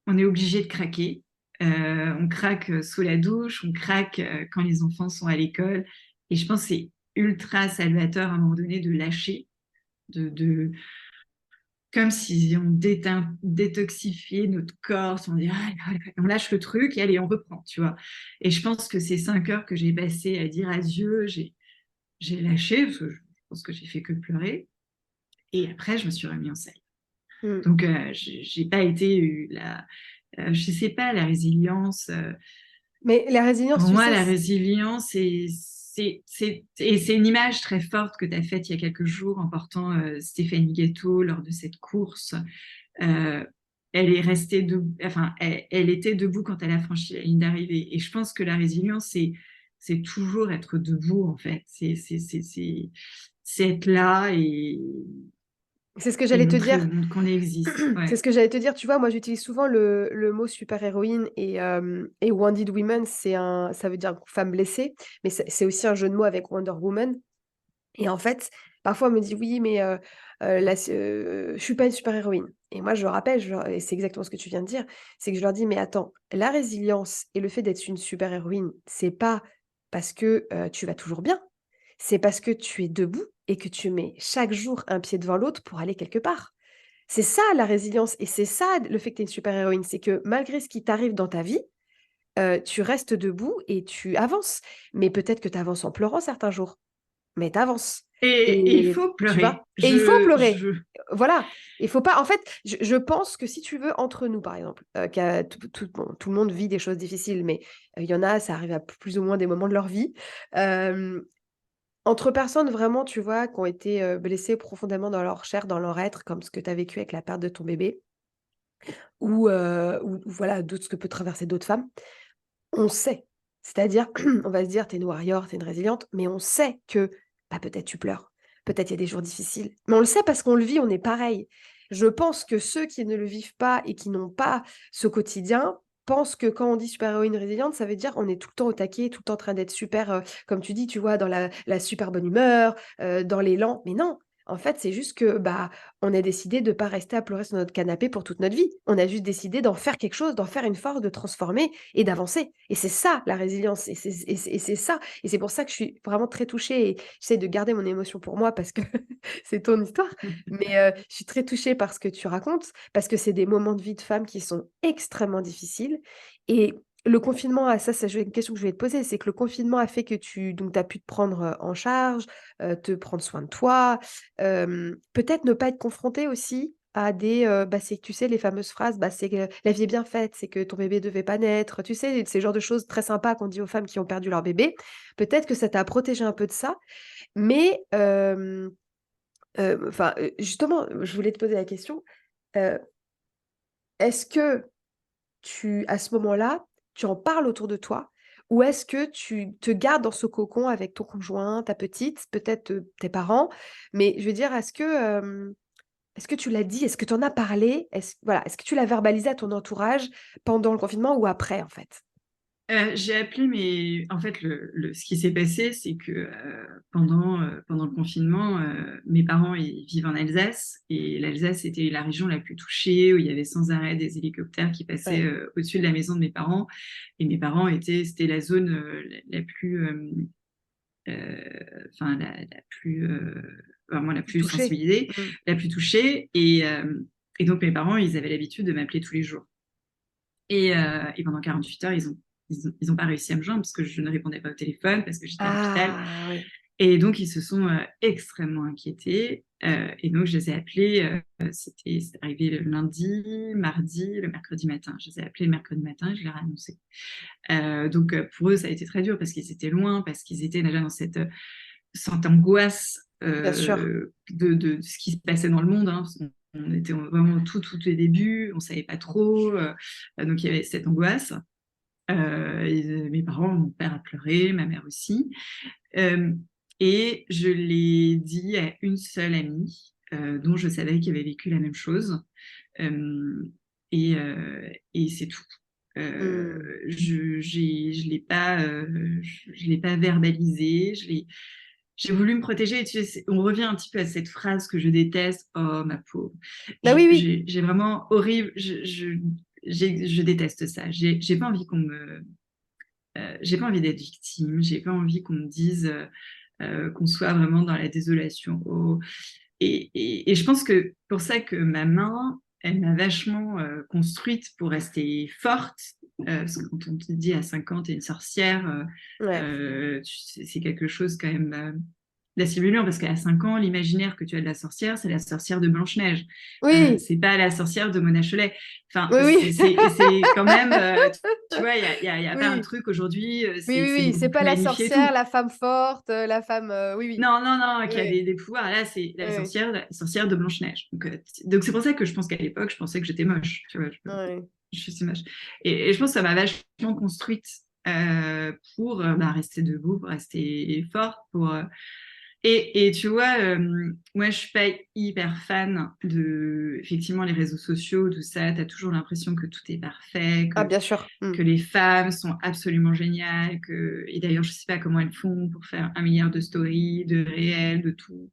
on est obligé de craquer. On craque sous la douche, on craque quand les enfants sont à l'école. Et je pense que c'est ultra salvateur à un moment donné de lâcher, de, comme si on détoxifiait notre corps, on dit, on lâche le truc et allez, on reprend, tu vois. Et je pense que ces 5 heures que j'ai passées à dire adieu, j'ai lâché, parce que je pense que j'ai fait que pleurer. Et après, je me suis remis en selle. Mm. Donc, j'ai pas été je sais pas, la résilience. Mais la résilience, Pour tu moi, sais, la résilience, et c'est une image très forte que tu as faite il y a quelques jours en portant Stéphanie Ghetto lors de cette course. Euh, Elle est restée debout, enfin, elle était debout quand elle a franchi la ligne d'arrivée. Et je pense que la résilience, c'est toujours être debout, en fait. C'est être là c'est ce que et j'allais te montrer dire. au monde qu'on existe. C'est Ouais. ce que j'allais te dire, tu vois, moi j'utilise souvent le mot super-héroïne et Wounded Women, ça veut dire femme blessée, mais c'est aussi un jeu de mots avec Wonder Woman. Et en fait, Parfois, on me dit: «Oui, mais je suis pas une super-héroïne» et moi, je leur rappelle, et c'est exactement ce que tu viens de dire, c'est que je leur dis: «Mais attends, la résilience et le fait d'être une super-héroïne, c'est pas parce que, tu vas toujours bien, c'est parce que tu es debout et que tu mets chaque jour un pied devant l'autre pour aller quelque part». C'est ça la résilience et c'est ça le fait que tu es une super-héroïne, c'est que malgré ce qui t'arrive dans ta vie, tu restes debout et tu avances. Mais peut-être que tu avances en pleurant certains jours, mais tu avances Et il et faut tu pleurer. vois? Et il faut pleurer. Voilà, il faut pas en fait, je pense que si tu veux entre nous par exemple, qu'à tout le monde vit des choses difficiles, mais il y en a, ça arrive à plus ou moins des moments de leur vie. Hem, Entre personnes vraiment, tu vois, qui ont été, blessées profondément dans leur chair, dans leur être, comme ce que tu as vécu avec la perte de ton bébé ou voilà, d'autres ce que peut traverser d'autres femmes. On sait. C'est-à-dire, on va se dire: «Tu es une warrior, tu es une résiliente», mais on sait que, bah, peut-être tu pleures, peut-être il y a des jours difficiles, mais on le sait parce qu'on le vit, on est pareil. Je pense que ceux qui ne le vivent pas et qui n'ont pas ce quotidien, pensent que quand on dit super-héroïne résiliente, ça veut dire on est tout le temps au taquet, tout le temps en train d'être super, comme tu dis, tu vois, dans la super bonne humeur, dans l'élan, mais non! En fait, c'est juste que, bah, on a décidé de pas rester à pleurer sur notre canapé pour toute notre vie. On a juste décidé d'en faire quelque chose, d'en faire une force, de transformer et d'avancer et c'est ça la résilience et c'est ça et c'est pour ça que je suis vraiment très touchée et j'essaie de garder mon émotion pour moi parce que c'est ton histoire, mais je suis très touchée par ce que tu racontes, parce que c'est des moments de vie de femme qui sont extrêmement difficiles et le confinement c'est une question que je voulais te poser, c'est que le confinement a fait que tu as pu te prendre, en charge, te prendre soin de toi, peut-être ne pas être confrontée aussi à des, bah, c'est tu sais les fameuses phrases, bah, c'est que «La vie est bien faite», c'est que ton bébé devait pas naître, tu sais? Ces genres de choses très sympas qu'on dit aux femmes qui ont perdu leur bébé. Peut-être que ça t'a protégé un peu de ça, mais enfin, justement, je voulais te poser la question, heu, est-ce que à ce moment-là, tu en parles autour de toi? Ou est-ce que tu te gardes dans ce cocon avec ton conjoint, ta petite, peut-être, tes parents? Mais je veux dire, est-ce que tu l'as dit? Est-ce que tu en as parlé? Est-ce que tu l'as verbalisé à ton entourage pendant le confinement ou après, en fait? J'ai appelé mes en fait, ce qui s'est passé, c'est que, pendant le confinement, mes parents, ils vivent en Alsace et l'Alsace était la région la plus touchée, où il y avait sans arrêt des hélicoptères qui passaient, Ouais, au-dessus de la maison de mes parents et mes parents c'était la zone, la plus, enfin la plus, vraiment la plus touchée. sensibilisée, Mmh. la plus touchée et donc mes parents, ils avaient l'habitude de m'appeler tous les jours. Et pendant 48 heures, ils ont pas réussi à me joindre parce que je ne répondais pas au téléphone, parce que j'étais à l'hôpital. Ah oui. Et donc, ils se sont extrêmement inquiétés. Et donc, je les ai appelés. C'est arrivé le lundi, mardi, le mercredi matin. Je les ai appelés le mercredi matin et je leur ai annoncé. Donc, pour eux, ça a été très dur parce qu'ils étaient loin, parce qu'ils étaient déjà dans cette angoisse Bien sûr. de ce qui se passait dans le monde. Hein. On était vraiment tout au début, on savait pas trop. Donc, il y avait cette angoisse. Mes parents, mon père a pleuré, ma mère aussi. Euh, et je l'ai dit à une seule amie dont je savais qu'elle avait vécu la même chose. Euh, et c'est tout. Mmh. Je l'ai pas verbalisé. J'ai voulu me protéger. Tu sais, on revient un petit peu à cette phrase que je déteste. Oh, ma pauvre. Bah, oui, oui. J'ai vraiment horrible. Je déteste ça. J'ai pas envie j'ai pas envie d'être victime. J'ai pas envie qu'on me dise qu'on soit vraiment dans la désolation. Et je pense que pour ça que ma main, elle m'a vachement construite pour rester forte. Parce que quand on te dit à 50, t'es une sorcière, Ouais. c'est quelque chose quand même d'assez violent, parce qu'à 5 ans, l'imaginaire que tu as de la sorcière, c'est la sorcière de Blanche-Neige. Oui! C'est pas la sorcière de Mona Chollet. Enfin, Oui, oui. c'est quand même, tu vois, il y a pas un Oui. truc aujourd'hui, Oui, oui, c'est oui, beaucoup c'est plus pas la magnifié et sorcière, tout. la femme forte, la femme, oui, oui. Non, non, non, qui a Oui, des pouvoirs. Là, c'est oui, la sorcière de Blanche-Neige. Donc c'est pour ça que je pense qu'à l'époque, je pensais que j'étais moche. Tu vois, oui. je suis moche. Et je pense que ça m'a vachement construite pour bah, rester debout, pour rester forte. Et tu vois, moi, je suis pas hyper fan de, effectivement, les réseaux sociaux, tout ça. Tu as toujours l'impression que tout est parfait, Ah bien sûr. Mmh. que les femmes sont absolument géniales. Et d'ailleurs, je sais pas comment elles font pour faire 1 milliard de stories, de réels, de tout.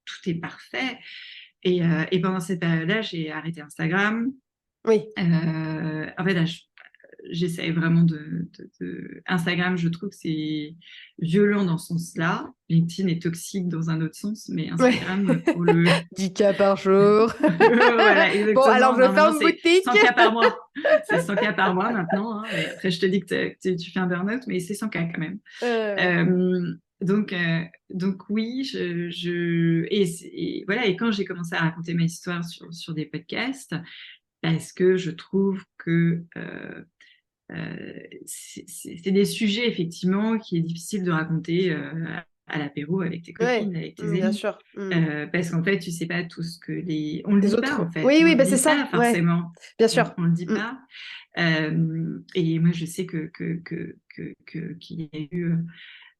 tout est parfait. Et pendant cette période-là, j'ai arrêté Instagram. Oui. En fait, là, j'essaie vraiment Instagram, je trouve que c'est violent dans ce sens-là. LinkedIn est toxique dans un autre sens, mais Ouais. Instagram, pour le... 10 cas par jour. Voilà, Bon, alors exactement. je Normalement, ferme c'est boutique. 100 cas par mois. C'est 100 cas par mois maintenant, hein. Et après, je te dis que tu fais un burn-out, mais c'est 100 cas quand même. Ouais. Donc oui, et voilà. Et quand j'ai commencé à raconter ma histoire sur des podcasts, parce que je trouve que c'est des sujets effectivement qui est difficile de raconter à l'apéro avec tes Ouais, copines, avec tes bien amis. sûr. Parce qu'en fait, tu sais pas tout ce que on le Les dit pas autres. en fait, Oui, on oui, le bah c'est dit ça. pas Ouais, forcément, bien sûr. on le dit Mm. pas. Et moi, je sais qu'il y a eu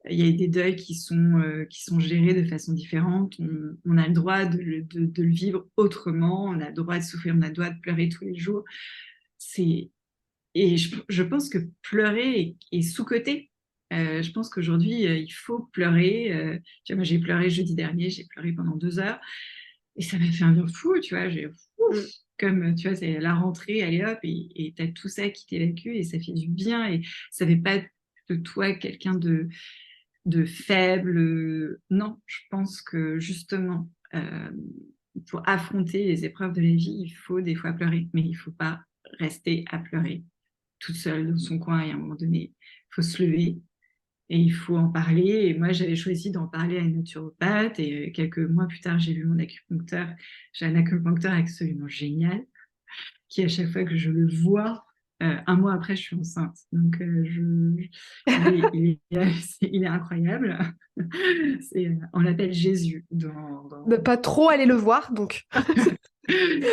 il y a des deuils qui sont gérés de façon différente. On a le droit de le vivre autrement, on a le droit de souffrir, on a le droit de pleurer tous les jours. Et je pense que pleurer est sous-coté. Je pense qu'aujourd'hui, il faut pleurer. Tu vois, moi, j'ai pleuré jeudi dernier, j'ai pleuré pendant 2 heures. Et ça m'a fait un bien fou, tu vois. Mm. Comme, tu vois, c'est la rentrée, allez hop, et tu as tout ça qui t'évacue et ça fait du bien. Et ça fait pas de toi quelqu'un de faible. Non, je pense que justement, pour affronter les épreuves de la vie, il faut des fois pleurer, mais il faut pas rester à pleurer toute seule dans son coin. Et à un moment donné, il faut se lever et il faut en parler. Et moi, j'avais choisi d'en parler à une naturopathe. Et quelques mois plus tard, j'ai vu mon acupuncteur. J'ai un acupuncteur absolument génial qui, à chaque fois que je le vois, un mois après, je suis enceinte. Donc, il est incroyable. On l'appelle Jésus De pas trop aller le voir, donc.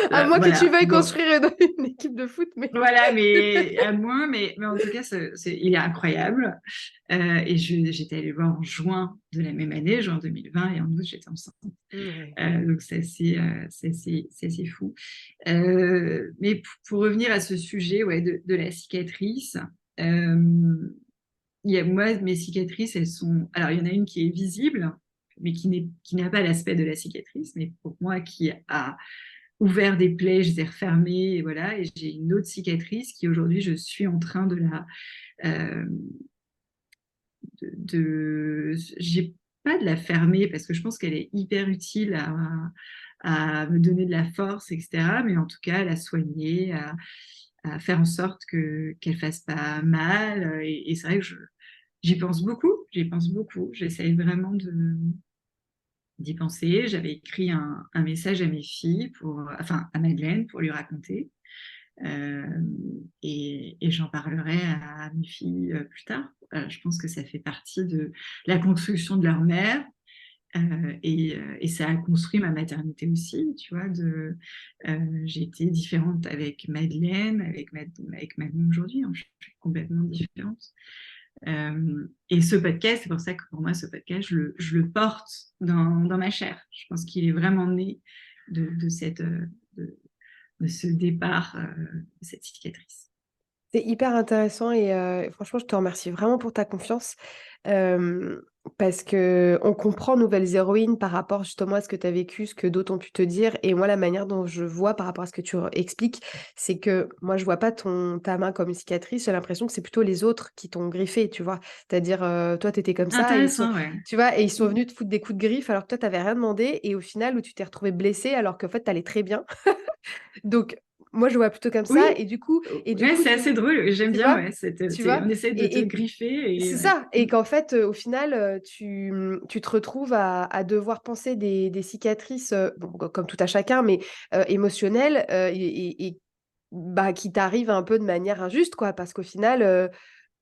À moins que tu Voilà, veuilles bon. construire une équipe de foot, mais. Voilà, mais à moins, mais en tout cas, il est incroyable. Et j'étais allée le voir en juin de la même année, juin 2020, et en août, j'étais enceinte. Ouais. Donc, c'est assez fou. Mais pour revenir à ce sujet, ouais, de la cicatrice, moi, mes cicatrices, elles sont... Alors, il y en a une qui est visible, mais qui n'a pas l'aspect de la cicatrice, mais pour moi, qui a ouvert des plaies, je les ai refermées, et voilà. Et j'ai une autre cicatrice qui, aujourd'hui, je suis en train euh, j'ai pas de la fermer parce que je pense qu'elle est hyper utile à me donner de la force, etc. Mais en tout cas, à la soigner, à faire en sorte qu'elle fasse pas mal. Et c'est vrai que j'y pense beaucoup, j'y pense beaucoup. J'essaye vraiment d'y penser. J'avais écrit un message à mes filles, enfin à Madeleine, pour lui raconter. Euh, et j'en parlerai à mes filles plus tard. Je pense que ça fait partie de la construction de leur mère. Et ça a construit ma maternité aussi, tu vois. J'ai été différente avec Madeleine, avec Madeleine aujourd'hui, hein, je suis complètement différente. Et ce podcast, c'est pour ça que pour moi, ce podcast, je le porte dans ma chair. Je pense qu'il est vraiment né de de, de ce départ, de cette cicatrice. C'est hyper intéressant et franchement, je te remercie vraiment pour ta confiance. Parce que on comprend Nouvelles Héroïnes par rapport justement à ce que tu as vécu, ce que d'autres ont pu te dire. Et moi, la manière dont je vois par rapport à ce que tu expliques, c'est que moi, je vois pas ta main comme une cicatrice. J'ai l'impression que c'est plutôt les autres qui t'ont griffé, tu vois. C'est-à-dire, toi, tu étais comme ça et Intéressant, ouais. tu vois, et ils sont venus te foutre des coups de griffe alors que toi, tu n'avais rien demandé. Et au final, où tu t'es retrouvé blessé alors qu'en fait, tu allais très bien. Donc, moi, je vois plutôt comme ça. Oui, Et du ouais, coup, c'est assez drôle. J'aime tu bien, vois, ouais. tu vois, On essaie de te et griffer et c'est ouais. ça. Et qu'en fait, au final, tu te retrouves à devoir penser des cicatrices, bon, comme tout à chacun, mais émotionnelles, bah, qui t'arrivent un peu de manière injuste, quoi. Parce qu'au final,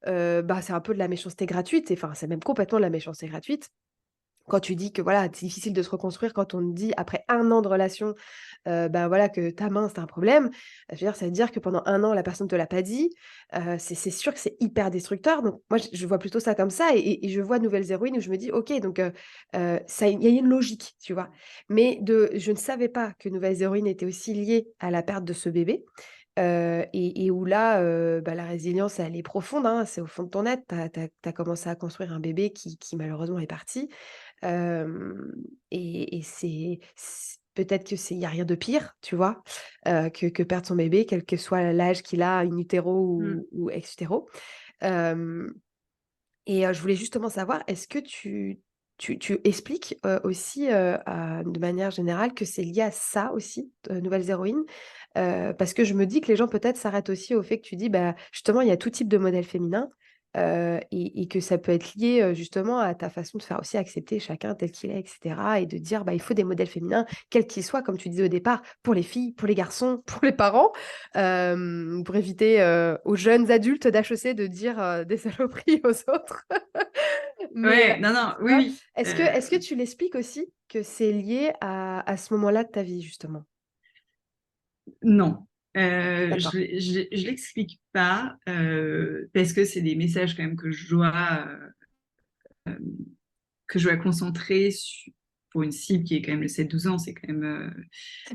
bah, c'est un peu de la méchanceté gratuite. Enfin, c'est même complètement de la méchanceté gratuite. Quand tu dis que voilà, c'est difficile de se reconstruire, quand on te dit après 1 an de relation, bah, voilà, que ta main, c'est un problème, je veux dire, ça veut dire que pendant 1 an, la personne ne te l'a pas dit. C'est sûr que c'est hyper destructeur. Donc moi, je vois plutôt ça comme ça et je vois Nouvelles Héroïnes où je me dis: «OK, donc ça il y a une logique», tu vois? Mais je ne savais pas que Nouvelles Héroïnes était aussi liée à la perte de ce bébé, et où là, bah, la résilience, elle est profonde, hein, c'est au fond de ton être. Tu as commencé à construire un bébé qui malheureusement est parti. Hem et peut-être il y a rien de pire, tu vois? Que perdre son bébé, quel que soit l'âge qu'il a, in utero Mmh. ou ex utero. Hem je voulais justement savoir, est-ce que tu expliques, aussi, de manière générale que c'est lié à ça aussi, Nouvelles Héroïnes? Parce que je me dis que les gens peut-être s'arrêtent aussi au fait que tu dis, bah, justement, il y a tout type de modèle féminin, et que ça peut être lié, justement à ta façon de faire aussi accepter chacun tel qu'il est et cetera et de dire, bah, il faut des modèles féminins, quels qu'ils soient, comme tu disais au départ, pour les filles, pour les garçons, pour les parents, pour éviter, aux jeunes adultes d'HEC de dire, des saloperies aux autres. Mais, Ouais, non, non, tu oui, vois? oui. Est-ce que tu l'expliques aussi que c'est lié à ce moment-là de ta vie, justement? Non, D'accord. je l'explique pas, parce que c'est des messages quand même que je dois concentrer pour une cible qui est quand même le 7-12 ans, c'est quand même,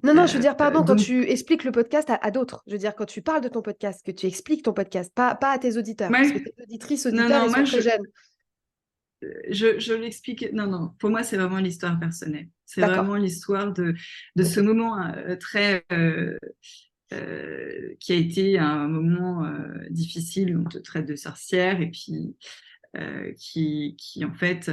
Non, non, je veux dire, pardon, quand donc tu expliques le podcast à d'autres. Je veux dire, quand tu parles de ton podcast, que tu expliques ton podcast, pas à tes auditeurs, parce que ouais, tes auditrices, non, auditeurs, non, ils sont moi très jeunes. je l'explique, non, non, pour moi c'est vraiment l'histoire personnelle. C'est D'accord, vraiment l'histoire de ce OK. moment, très, qui a été un moment, difficile. On te traite de sorcière et puis, qui en fait,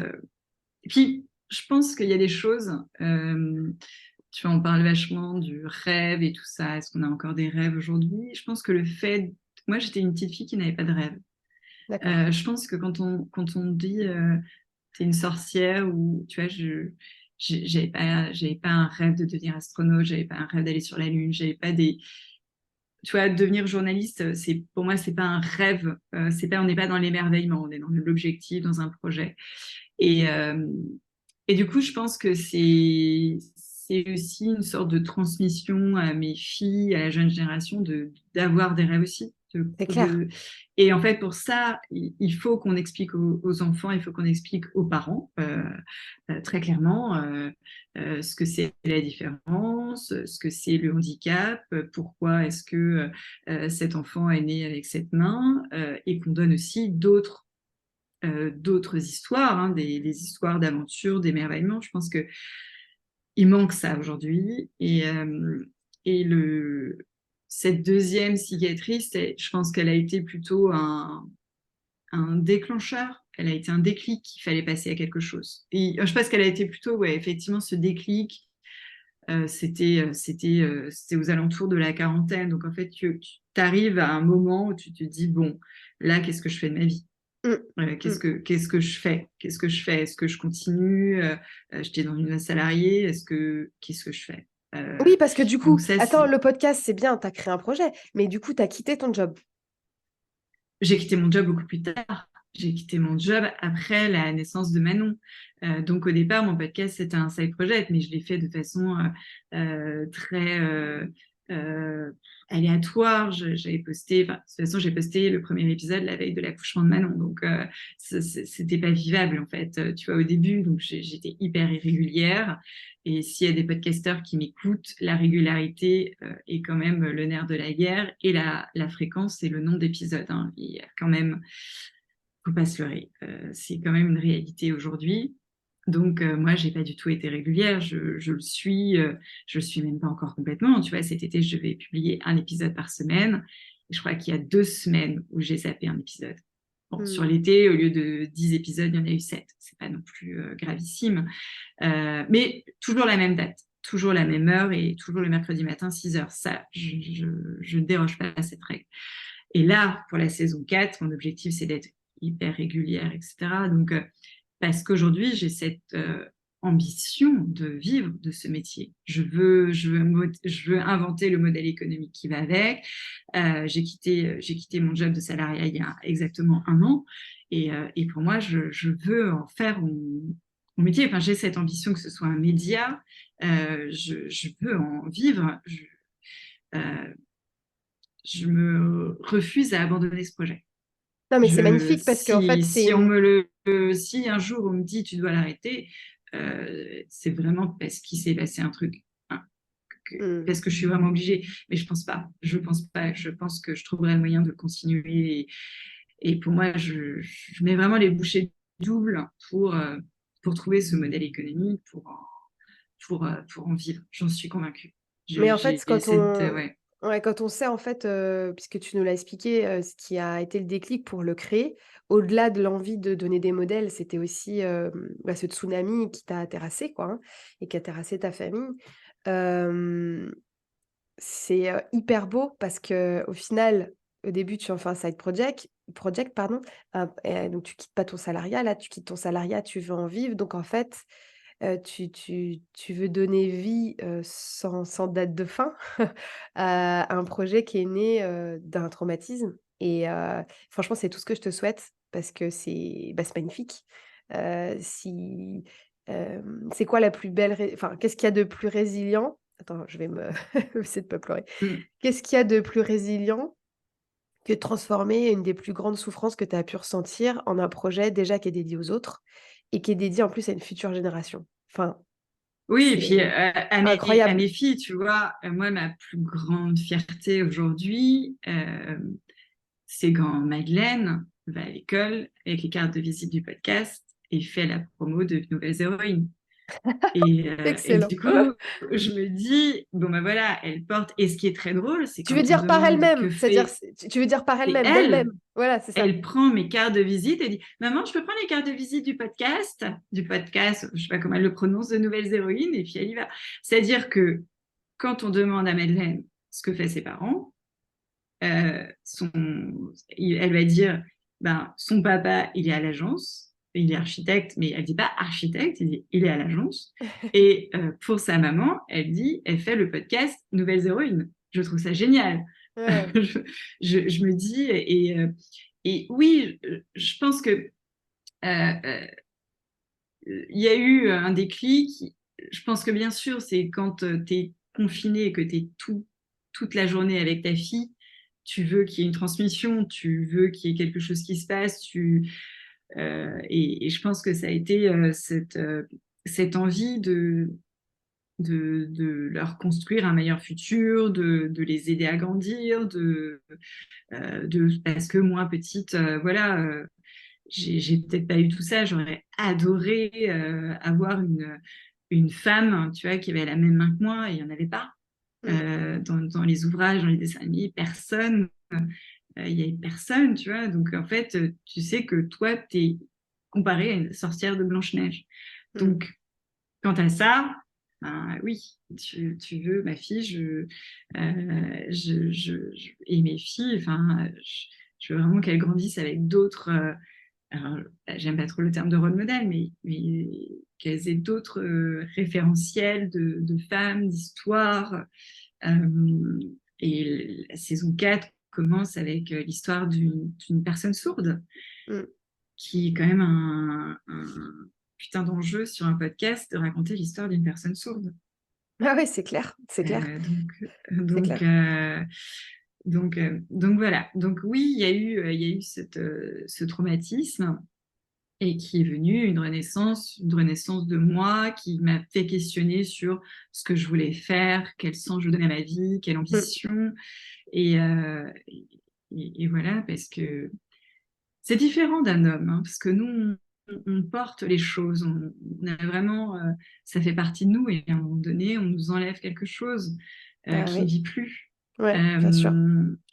et puis je pense qu'il y a des choses, tu vois, on parle vachement du rêve et tout ça. Est-ce qu'on a encore des rêves aujourd'hui? Je pense que le fait, moi j'étais une petite fille qui n'avait pas de rêve. D'accord. Je pense que quand on dit, t'es une sorcière, ou tu vois, j'avais pas un rêve de devenir astronaute, j'avais pas un rêve d'aller sur la Lune, j'avais pas des, tu vois, devenir journaliste, c'est, pour moi, c'est pas un rêve, c'est pas, on n'est pas dans l'émerveillement, on est dans l'objectif, dans un projet. Et, euh, et du coup, je pense que c'est aussi une sorte de transmission à mes filles, à la jeune génération, d'avoir des rêves aussi. C'est clair. Et en fait, pour ça, il faut qu'on explique aux enfants, il faut qu'on explique aux parents, très clairement, ce que c'est la différence, ce que c'est le handicap, pourquoi est-ce que cet enfant est né avec cette main, et qu'on donne aussi d'autres histoires, hein, des histoires d'aventure, d'émerveillement. Je pense que il manque ça aujourd'hui. Et cette deuxième cicatrice, je pense qu'elle a été plutôt un déclencheur. Elle a été un déclic, qu'il fallait passer à quelque chose. Et je pense qu'elle a été plutôt, ouais, effectivement, ce déclic. C'était aux alentours de la quarantaine. Donc, en fait, tu arrives à un moment où tu te dis, bon, là, qu'est-ce que je fais de ma vie? Mmh. Mmh. Qu'est-ce que je fais? Qu'est-ce que je fais? Est-ce que je continue? J'étais dans une salariée. Qu'est-ce que je fais? Oui, parce que du Donc coup, ça, attends, le podcast, c'est bien, tu as créé un projet, mais du coup, tu as quitté ton job. j'ai quitté mon job beaucoup plus tard. J'ai quitté mon job après la naissance de Manon. Donc au départ, mon podcast, c'était un side project, mais je l'ai fait de façon très aléatoire. J'avais posté, enfin, de toute façon, j'ai posté le premier épisode la veille de l'accouchement de Manon. Donc c'était pas vivable en fait, tu vois, au début. Donc j'étais hyper irrégulière. Et s'il y a des podcasteurs qui m'écoutent, la régularité est quand même le nerf de la guerre, et la fréquence et le nombre d'épisodes, hein. Il y a quand même, faut pas se leurrer, c'est quand même une réalité aujourd'hui. Donc moi, j'ai pas du tout été régulière. Je le suis même pas encore complètement. Tu vois, cet été, je devais publier un épisode par semaine. Et je crois qu'il y a 2 semaines où j'ai zappé un épisode. Bon, sur Mmh. l'été, au lieu de 10 épisodes, il y en a eu 7. C'est pas non plus gravissime. Mais toujours la même date, toujours la même heure, et toujours le mercredi matin, 6 heures. Ça, je ne déroge pas à cette règle. Et là, pour la saison 4, mon objectif, c'est d'être hyper régulière, etc. Donc, parce qu'aujourd'hui, j'ai cette ambition de vivre de ce métier. Je veux inventer le modèle économique qui va avec. J'ai quitté mon job de salariat il y a exactement un an. Et pour moi, je veux en faire mon métier. Enfin, j'ai cette ambition que ce soit un média. Je veux en vivre. Euh, je me refuse à abandonner ce projet. Non, mais c'est magnifique parce qu'en fait, c'est Si une si un jour on me dit tu dois l'arrêter, c'est vraiment parce qu'il s'est passé un truc, hein, mmh. parce que je suis vraiment obligée. Mais je pense pas. Je pense pas. Je pense que je trouverai le moyen de continuer. Et pour moi, je mets vraiment les bouchées doubles pour pour trouver ce modèle économique, pour en vivre. J'en suis convaincue. Mais en J'ai fait, quand cette... on ouais. ouais, quand on sait en fait, puisque tu nous l'as expliqué, ce qui a été le déclic pour le créer, au-delà de l'envie de donner des modèles, c'était aussi, ce tsunami qui t'a terrassé quoi, hein, et qui a terrassé ta famille. Hem, c'est, hyper beau parce que au final, au début, tu en fais un side project pardon, et donc tu quittes pas ton salariat. Là, tu quittes ton salariat, tu veux en vivre donc en fait, tu veux donner vie, sans date de fin à un projet qui est né, d'un traumatisme et franchement, c'est tout ce que je te souhaite parce que c'est magnifique. Si, c'est quoi la plus belle qu'est-ce qu'il y a de plus résilient? Attends, je vais me essayer de pas pleurer. Mm. Qu'est-ce qu'il y a de plus résilient que de transformer une des plus grandes souffrances que tu as pu ressentir en un projet déjà qui est dédié aux autres et qui est dédié en plus à une future génération? Enfin, Oui, et puis c'est à incroyable. mes filles, tu vois, moi, ma plus grande fierté aujourd'hui, c'est quand Madeleine va à l'école avec les cartes de visite du podcast et fait la promo de Nouvelles Héroïnes. Et Excellent. du coup, je me dis, bon ben voilà, elle porte. Et ce qui est très drôle, c'est Tu veux quand on dire par demande que elle-même? C'est-à-dire fait, tu veux dire par c'est elle-même, elle. d'elle-même? Voilà, c'est ça. Elle prend mes cartes de visite et dit, maman, je peux prendre les cartes de visite du podcast, je sais pas comment elle le prononce, de Nouvelles Héroïnes, et puis elle y va. C'est-à-dire que quand on demande à Madeleine ce que fait ses parents, son, elle va dire, ben, son papa, il est à l'agence, il est architecte, mais elle dit pas architecte, elle dit, il est à l'agence. Et pour sa maman, elle dit, elle fait le podcast Nouvelles Héroïnes. Je trouve ça génial. Ouais. je, je me dis, et oui, je pense que il y a eu un déclic. Je pense que bien sûr, c'est quand tu es confiné et que tu es toute la journée avec ta fille, tu veux qu'il y ait une transmission, tu veux qu'il y ait quelque chose qui se passe, et je pense que ça a été cette envie de leur construire un meilleur futur, de les aider à grandir, parce que moi, petite, voilà, j'ai peut-être pas eu tout ça. J'aurais adoré avoir une femme, tu vois, qui avait la même main que moi, et il n'y en avait pas. Mmh. Dans les ouvrages, dans les dessins animés, personne, il n'y avait personne, tu vois. Donc, en fait, tu sais que toi, tu es comparée à une sorcière de Blanche-Neige. Mmh. Donc, quant à ça, ben, oui, tu veux ma fille, et mes filles, enfin, je veux vraiment qu'elles grandissent avec d'autres. Alors, j'aime pas trop le terme de rôle modèle, mais qu'elles aient d'autres référentiels de femmes, d'histoires. Euh, et la saison 4 commence avec l'histoire d'une personne sourde, Mmh. qui est quand même un putain d'enjeu sur un podcast de raconter l'histoire d'une personne sourde. Ah oui, c'est clair, c'est clair, Euh, c'est donc, clair. donc voilà. Donc oui, il y a eu ce traumatisme et qui est venu une renaissance de moi qui m'a fait questionner sur ce que je voulais faire, quel sens je donnais à ma vie, quelle Mmh. ambition. Et, euh, et voilà, parce que c'est différent d'un homme, hein, parce que nous, on porte les choses, on a vraiment, ça fait partie de nous, et à un moment donné, on nous enlève quelque chose Ah qui ne oui, vit plus, ouais, bien sûr.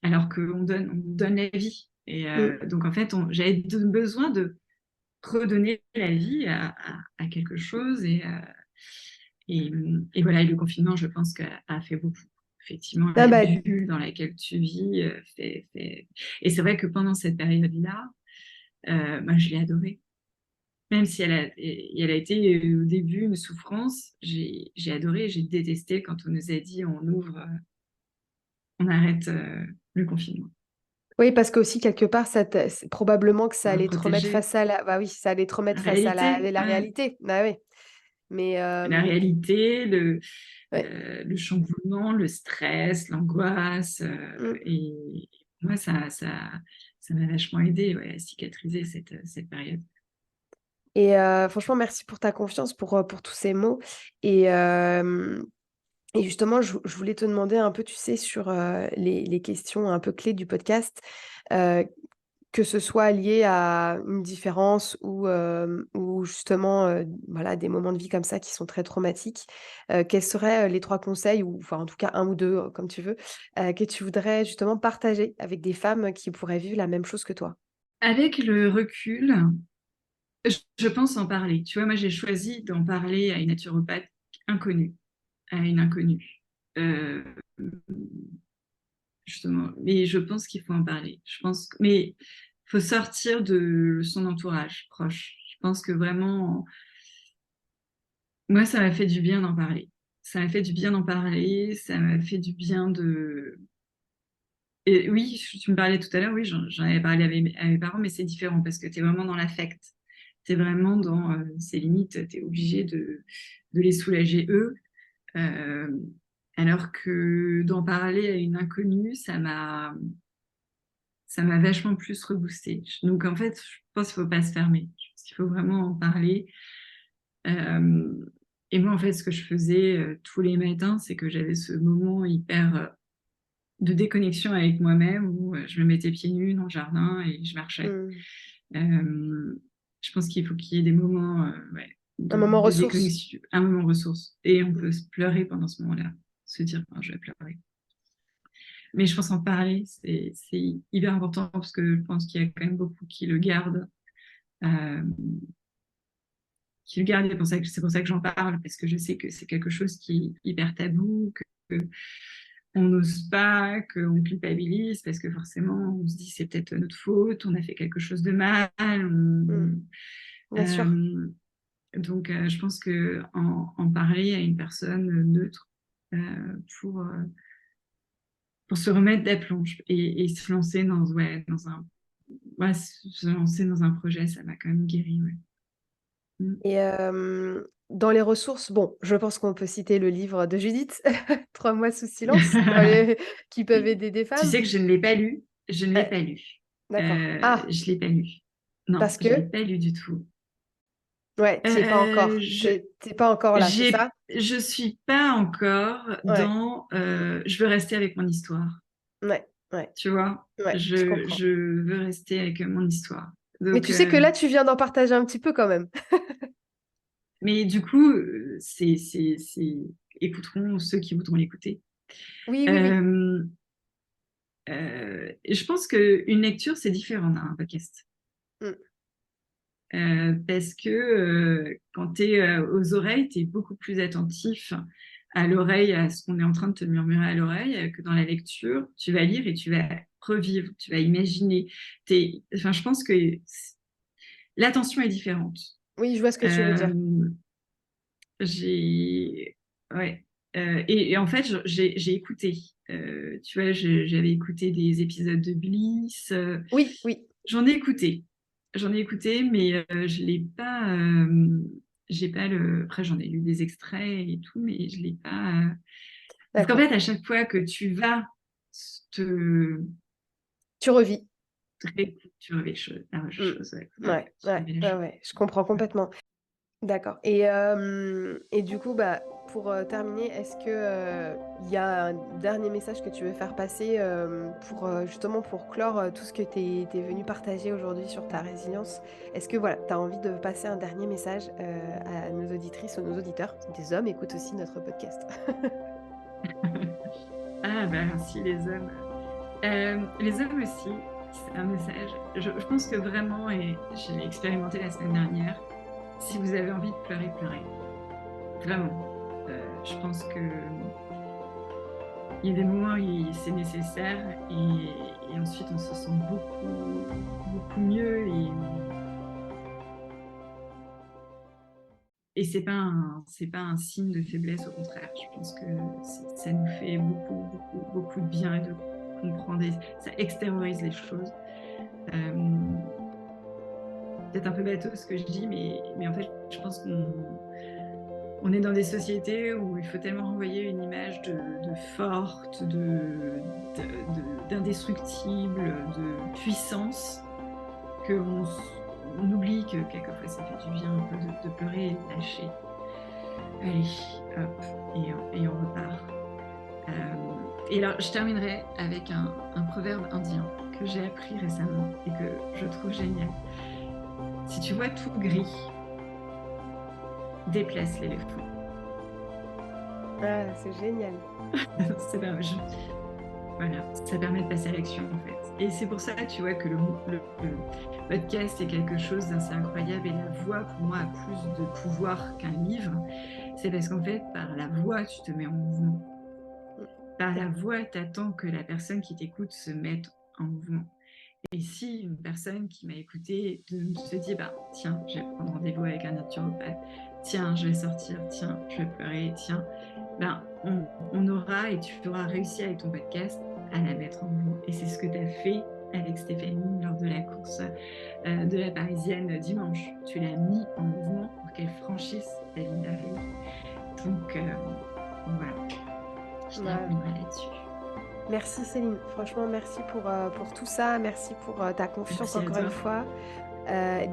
alors on donne la vie. Et Mmh. donc, en fait, j'avais besoin de redonner la vie à quelque chose. Et, et voilà, et le confinement, je pense qu'a fait beaucoup. Effectivement, Ah la bah, bulle dans laquelle tu vis fait. Et c'est vrai que pendant cette période-là, moi, je l'ai adorée. Même si elle a été au début une souffrance, j'ai adoré, j'ai détesté quand on nous a dit on ouvre, on arrête le confinement. oui, parce qu'aussi quelque part c'est probablement que ça On va allait te remettre protéger face à la bah oui, ça allait te la remettre face à réalité. la Ouais. réalité. Bah oui, mais La réalité, ouais. le chamboulement, le stress, l'angoisse. Mmh. Et moi, ça m'a vachement aidé, ouais, à cicatriser cette période. Et franchement merci pour ta confiance, pour tous ces mots et hem et justement je voulais te demander un peu, tu sais, sur, les questions un peu clés du podcast. Heu que ce soit lié à une différence ou justement, voilà, des moments de vie comme ça qui sont très traumatiques, quels seraient, les 3 conseils ou enfin, en tout cas un ou 2 comme tu veux, que tu voudrais justement partager avec des femmes qui pourraient vivre la même chose que toi? Avec le recul, je pense en parler. Tu vois, moi, j'ai choisi d'en parler à une naturopathe inconnue, à une inconnue. Euh, Justement, mais je pense qu'il faut en parler. Mais il faut sortir de son entourage proche. Je pense que vraiment, moi, ça m'a fait du bien d'en parler. Ça m'a fait du bien d'en parler, ça m'a fait du bien de... Et oui, tu me parlais tout à l'heure, oui, j'en avais parlé à mes parents, mais c'est différent parce que tu es vraiment dans l'affect. Tu es vraiment dans ces limites, tu es obligé de les soulager eux. Euh, alors que d'en parler à une inconnue, ça m'a vachement plus reboosté. Donc en fait, je pense qu'il ne faut pas se fermer. Je pense qu'il faut vraiment en parler. Euh, et moi, en fait, ce que je faisais tous les matins, c'est que j'avais ce moment hyper de déconnexion avec moi-même où je me mettais pieds nus dans le jardin et je marchais. Mmh. Je pense qu'il faut qu'il y ait des moments ouais, Un moment de ressource. déconnexion, un moment ressource. Et on Mmh. peut se pleurer pendant ce moment-là, se dire, oh, je vais pleurer. Mais je pense en parler, c'est hyper important parce que je pense qu'il y a quand même beaucoup qui le gardent. Euh, qui le gardent, et c'est pour ça que j'en parle, parce que je sais que c'est quelque chose qui est hyper tabou, que on n'ose pas, qu'on culpabilise, parce que forcément, on se dit c'est peut-être notre faute, on a fait quelque chose de mal. Mmh. Bien sûr. Euh, donc, je pense que en parler à une personne neutre pour, euh, pour se remettre d'aplomb et se lancer se lancer dans un projet, ça m'a quand même guéri. Ouais. Mm. Et dans les ressources, bon, je pense qu'on peut citer le livre de Judith, «3 mois sous silence», dans les qui peuvent aider des Tu femmes. sais que je ne l'ai pas lu. Je ne l'ai Heu, pas lu. d'accord. Ah! Je ne l'ai pas lu. Non, Parce je ne l'ai que? pas lu du tout. Ouais, tu y es pas encore. Tu Je es pas encore là, c'est ça? je suis pas encore Ouais, dans je veux rester avec mon histoire. ouais, ouais, Tu vois? ouais, je comprends. Je veux rester avec mon histoire. Mais Donc tu sais que là, tu viens d'en partager un petit peu quand même. mais du coup, écouteront ceux qui voudront l'écouter. Oui, oui, oui. Euh, je pense qu'une lecture, c'est différent d'un podcast. Mmh. Parce que quand tu es aux oreilles, tu es beaucoup plus attentif à l'oreille, à ce qu'on est en train de te murmurer à l'oreille, que dans la lecture, tu vas lire et tu vas revivre, tu vas imaginer. Enfin, je pense que l'attention est différente. Oui, je vois ce que tu veux dire. Euh, j'ai... Ouais. Et en fait, j'ai écouté. Tu vois, j'avais écouté des épisodes de Bliss. Oui, oui, J'en ai écouté. J'en ai écouté, mais je l'ai pas. J'ai pas le. Après, j'en ai lu des extraits et tout, mais je l'ai pas. Parce qu'en d'accord. fait, à chaque fois que tu vas te, Tu revis. tu revis la Mmh. chose. Ouais, ouais, Ouais, ouais, tu ouais, revis la ouais, chose. ouais, je comprends complètement. D'accord et du coup, bah, pour, terminer, est-ce que, il y a un dernier message que tu veux faire passer, pour, justement pour clore, tout ce que tu es venue partager aujourd'hui sur ta résilience? Est-ce que voilà, tu as envie de passer un dernier message, à nos auditrices ou nos auditeurs? Des hommes écoutent aussi notre podcast. Ah, bah, si, les hommes aussi, c'est un message. Je pense que vraiment, et je l'ai expérimenté la semaine dernière, si vous avez envie de pleurer, pleurez. Vraiment. Je pense que il y a des moments où c'est nécessaire et ensuite on se sent beaucoup, beaucoup mieux et c'est pas un signe de faiblesse, au contraire. Je pense que ça nous fait beaucoup, beaucoup, beaucoup de bien et de comprendre, ça extériorise les choses. Peut-être un peu bateau ce que je dis, mais en fait, je pense qu'on est dans des sociétés où il faut tellement renvoyer une image de forte, d'indestructible, de puissance, qu'on on oublie que quelquefois ça fait du bien un peu de pleurer et de lâcher. Allez, hop, et on repart. Et alors, je terminerai avec un proverbe indien que j'ai appris récemment et que je trouve génial. Si tu vois tout gris, déplace l'éléphant. Ah, c'est génial. Voilà, ça permet de passer à l'action en fait. Et c'est pour ça, tu vois, que le podcast est quelque chose d'assez incroyable et la voix, pour moi, a plus de pouvoir qu'un livre. C'est parce qu'en fait, par la voix, tu te mets en mouvement. Par la voix, tu attends que la personne qui t'écoute se mette en mouvement. Et si une personne qui m'a écouté se dit, bah, tiens, je vais prendre rendez-vous avec un naturopathe, tiens, je vais sortir, tiens, je vais pleurer, tiens, ben, on aura et tu auras réussi avec ton podcast à la mettre en mouvement. Et c'est ce que tu as fait avec Stéphanie lors de la course de la Parisienne dimanche. Tu l'as mis en mouvement pour qu'elle franchisse la ligne d'arrivée. Donc, voilà, je terminerai là-dessus. Merci Céline, franchement merci pour tout ça, merci pour ta confiance encore une fois.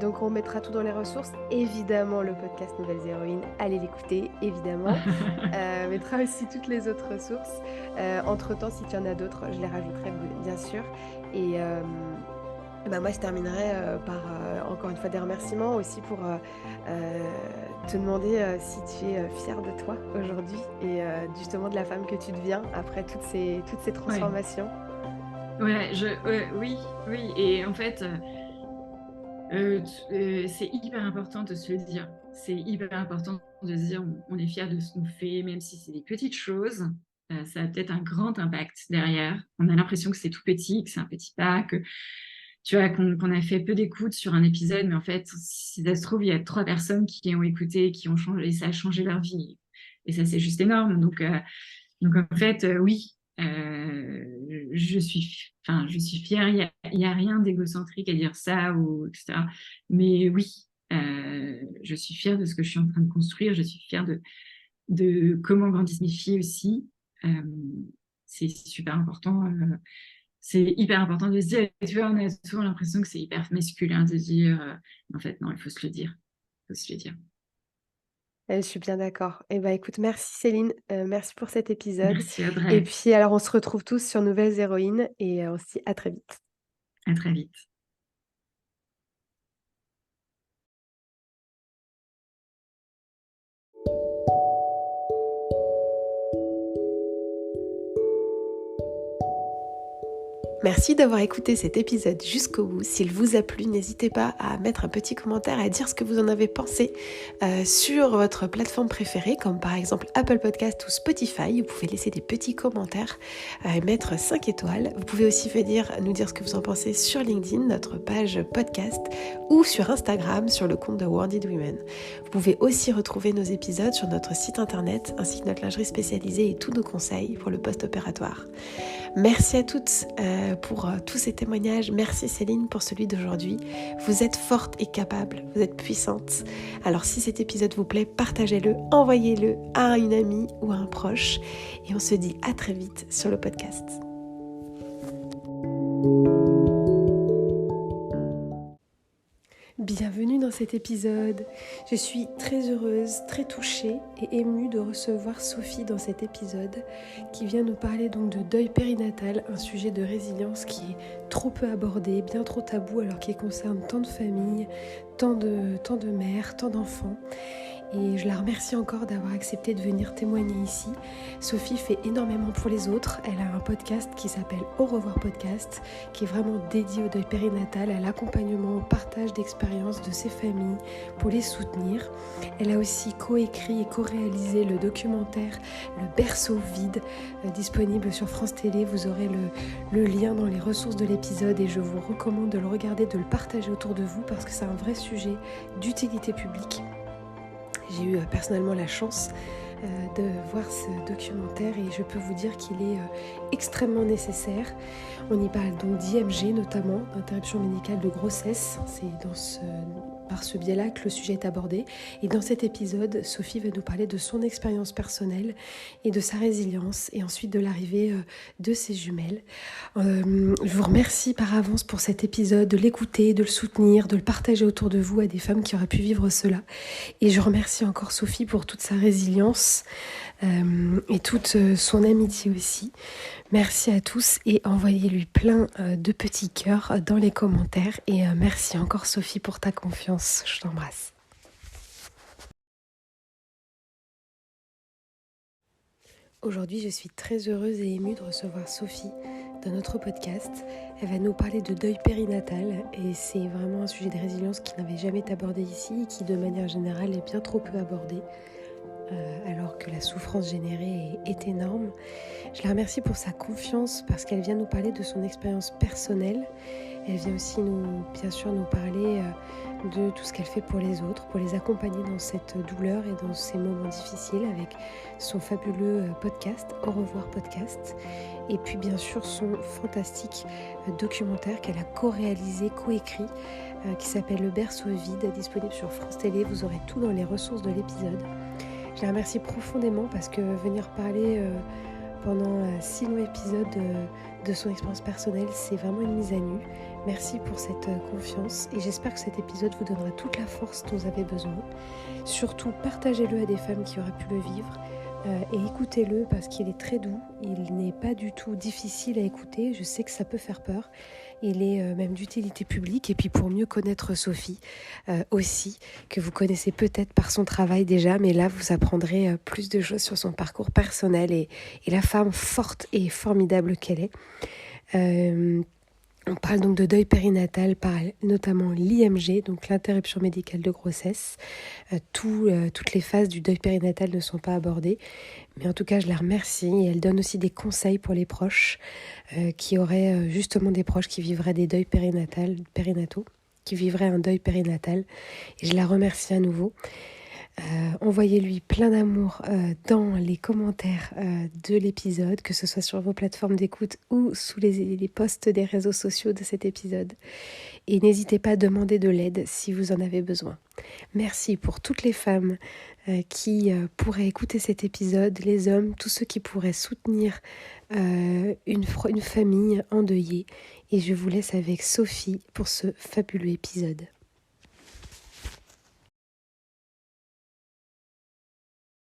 Donc on mettra tout dans les ressources, évidemment le podcast Nouvelles Héroïnes, allez l'écouter, évidemment. On mettra aussi toutes les autres ressources. Entre-temps, si tu en as d'autres, je les rajouterai bien sûr. Et moi je terminerai par encore une fois des remerciements aussi pour te demander si tu es fière de toi aujourd'hui et justement de la femme que tu deviens après toutes ces transformations. Ouais, oui, et en fait, c'est hyper important de se le dire. C'est hyper important de se dire on est fier de ce qu'on fait, même si c'est des petites choses. Ça a peut-être un grand impact derrière. On a l'impression que c'est tout petit, que c'est un petit pas, que tu vois, qu'on a fait peu d'écoute sur un épisode, mais en fait, si ça se trouve, il y a 3 personnes qui ont écouté, qui ont changé, et ça a changé leur vie. Et ça, c'est juste énorme. Donc en fait, oui, je suis fière. Il y a rien d'égocentrique à dire ça, etc. Mais oui, je suis fière de ce que je suis en train de construire. Je suis fière de comment grandissent mes filles aussi. C'est super important. C'est hyper important de se dire, tu vois, on a souvent l'impression que c'est hyper masculin de dire, en fait, non, il faut se le dire. Il faut se le dire. Je suis bien d'accord. Et bah écoute, merci Céline, merci pour cet épisode. Merci Et Audrey. puis alors on se retrouve tous sur Nouvelles Héroïnes et on se dit à très vite. À très vite. Merci d'avoir écouté cet épisode jusqu'au bout. S'il vous a plu, n'hésitez pas à mettre un petit commentaire, à dire ce que vous en avez pensé sur votre plateforme préférée, comme par exemple Apple Podcast ou Spotify. Vous pouvez laisser des petits commentaires et mettre 5 étoiles. Vous pouvez aussi nous dire ce que vous en pensez sur LinkedIn, notre page podcast, ou sur Instagram, sur le compte de Worded Women. Vous pouvez aussi retrouver nos épisodes sur notre site internet, ainsi que notre lingerie spécialisée et tous nos conseils pour le post-opératoire. Merci à toutes pour tous ces témoignages. Merci Céline pour celui d'aujourd'hui. Vous êtes forte et capable, vous êtes puissante. Alors si cet épisode vous plaît, partagez-le, envoyez-le à une amie ou à un proche. Et on se dit à très vite sur le podcast. Bienvenue dans cet épisode. Je suis très heureuse, très touchée et émue de recevoir Sophie dans cet épisode qui vient nous parler donc de deuil périnatal, un sujet de résilience qui est trop peu abordé, bien trop tabou alors qu'il concerne tant de familles, tant de mères, tant d'enfants. Et je la remercie encore d'avoir accepté de venir témoigner ici. Sophie fait énormément pour les autres. Elle a un podcast qui s'appelle Au revoir podcast, qui est vraiment dédié au deuil périnatal, à l'accompagnement, au partage d'expériences de ses familles pour les soutenir. Elle a aussi coécrit et co-réalisé le documentaire Le berceau vide, disponible sur France Télé. Vous aurez le lien dans les ressources de l'épisode et je vous recommande de le regarder, de le partager autour de vous parce que c'est un vrai sujet d'utilité publique. J'ai eu personnellement la chance de voir ce documentaire et je peux vous dire qu'il est extrêmement nécessaire. On y parle donc d'IMG notamment, d'interruption médicale de grossesse. C'est par ce biais-là que le sujet est abordé. Et dans cet épisode, Sophie va nous parler de son expérience personnelle et de sa résilience et ensuite de l'arrivée de ses jumelles. Je vous remercie par avance pour cet épisode, de l'écouter, de le soutenir, de le partager autour de vous à des femmes qui auraient pu vivre cela. Et je remercie encore Sophie pour toute sa résilience et toute son amitié aussi. Merci à tous et envoyez-lui plein de petits cœurs dans les commentaires. Et merci encore Sophie pour ta confiance. Je t'embrasse. Aujourd'hui, je suis très heureuse et émue de recevoir Sophie dans notre podcast. Elle va nous parler de deuil périnatal et c'est vraiment un sujet de résilience qui n'avait jamais été abordé ici et qui de manière générale est bien trop peu abordé. Alors que la souffrance générée est énorme. Je la remercie pour sa confiance parce qu'elle vient nous parler de son expérience personnelle. Elle vient aussi bien sûr nous parler de tout ce qu'elle fait pour les autres, pour les accompagner dans cette douleur et dans ces moments difficiles avec son fabuleux podcast, Au revoir podcast. Et puis bien sûr son fantastique documentaire qu'elle a co-réalisé, co-écrit, qui s'appelle Le berceau vide, disponible sur France Télé. Vous aurez tout dans les ressources de l'épisode. Je la remercie profondément parce que venir parler pendant 6 longs épisodes de son expérience personnelle, c'est vraiment une mise à nu. Merci pour cette confiance et j'espère que cet épisode vous donnera toute la force dont vous avez besoin. Surtout, partagez-le à des femmes qui auraient pu le vivre et écoutez-le parce qu'il est très doux. Il n'est pas du tout difficile à écouter. Je sais que ça peut faire peur. Il est même d'utilité publique et puis pour mieux connaître Sophie aussi, que vous connaissez peut-être par son travail déjà, mais là vous apprendrez plus de choses sur son parcours personnel et la femme forte et formidable qu'elle est. On parle donc de deuil périnatal par notamment l'IMG, donc l'interruption médicale de grossesse. Toutes les phases du deuil périnatal ne sont pas abordées, mais en tout cas je la remercie et elle donne aussi des conseils pour les proches qui auraient justement des proches qui vivraient des deuils périnataux, qui vivraient un deuil périnatal. Et je la remercie à nouveau. Envoyez-lui plein d'amour dans les commentaires de l'épisode, que ce soit sur vos plateformes d'écoute ou sous les posts des réseaux sociaux de cet épisode. Et n'hésitez pas à demander de l'aide si vous en avez besoin. Merci pour toutes les femmes qui pourraient écouter cet épisode, les hommes, tous ceux qui pourraient soutenir une famille endeuillée. Et je vous laisse avec Sophie pour ce fabuleux épisode.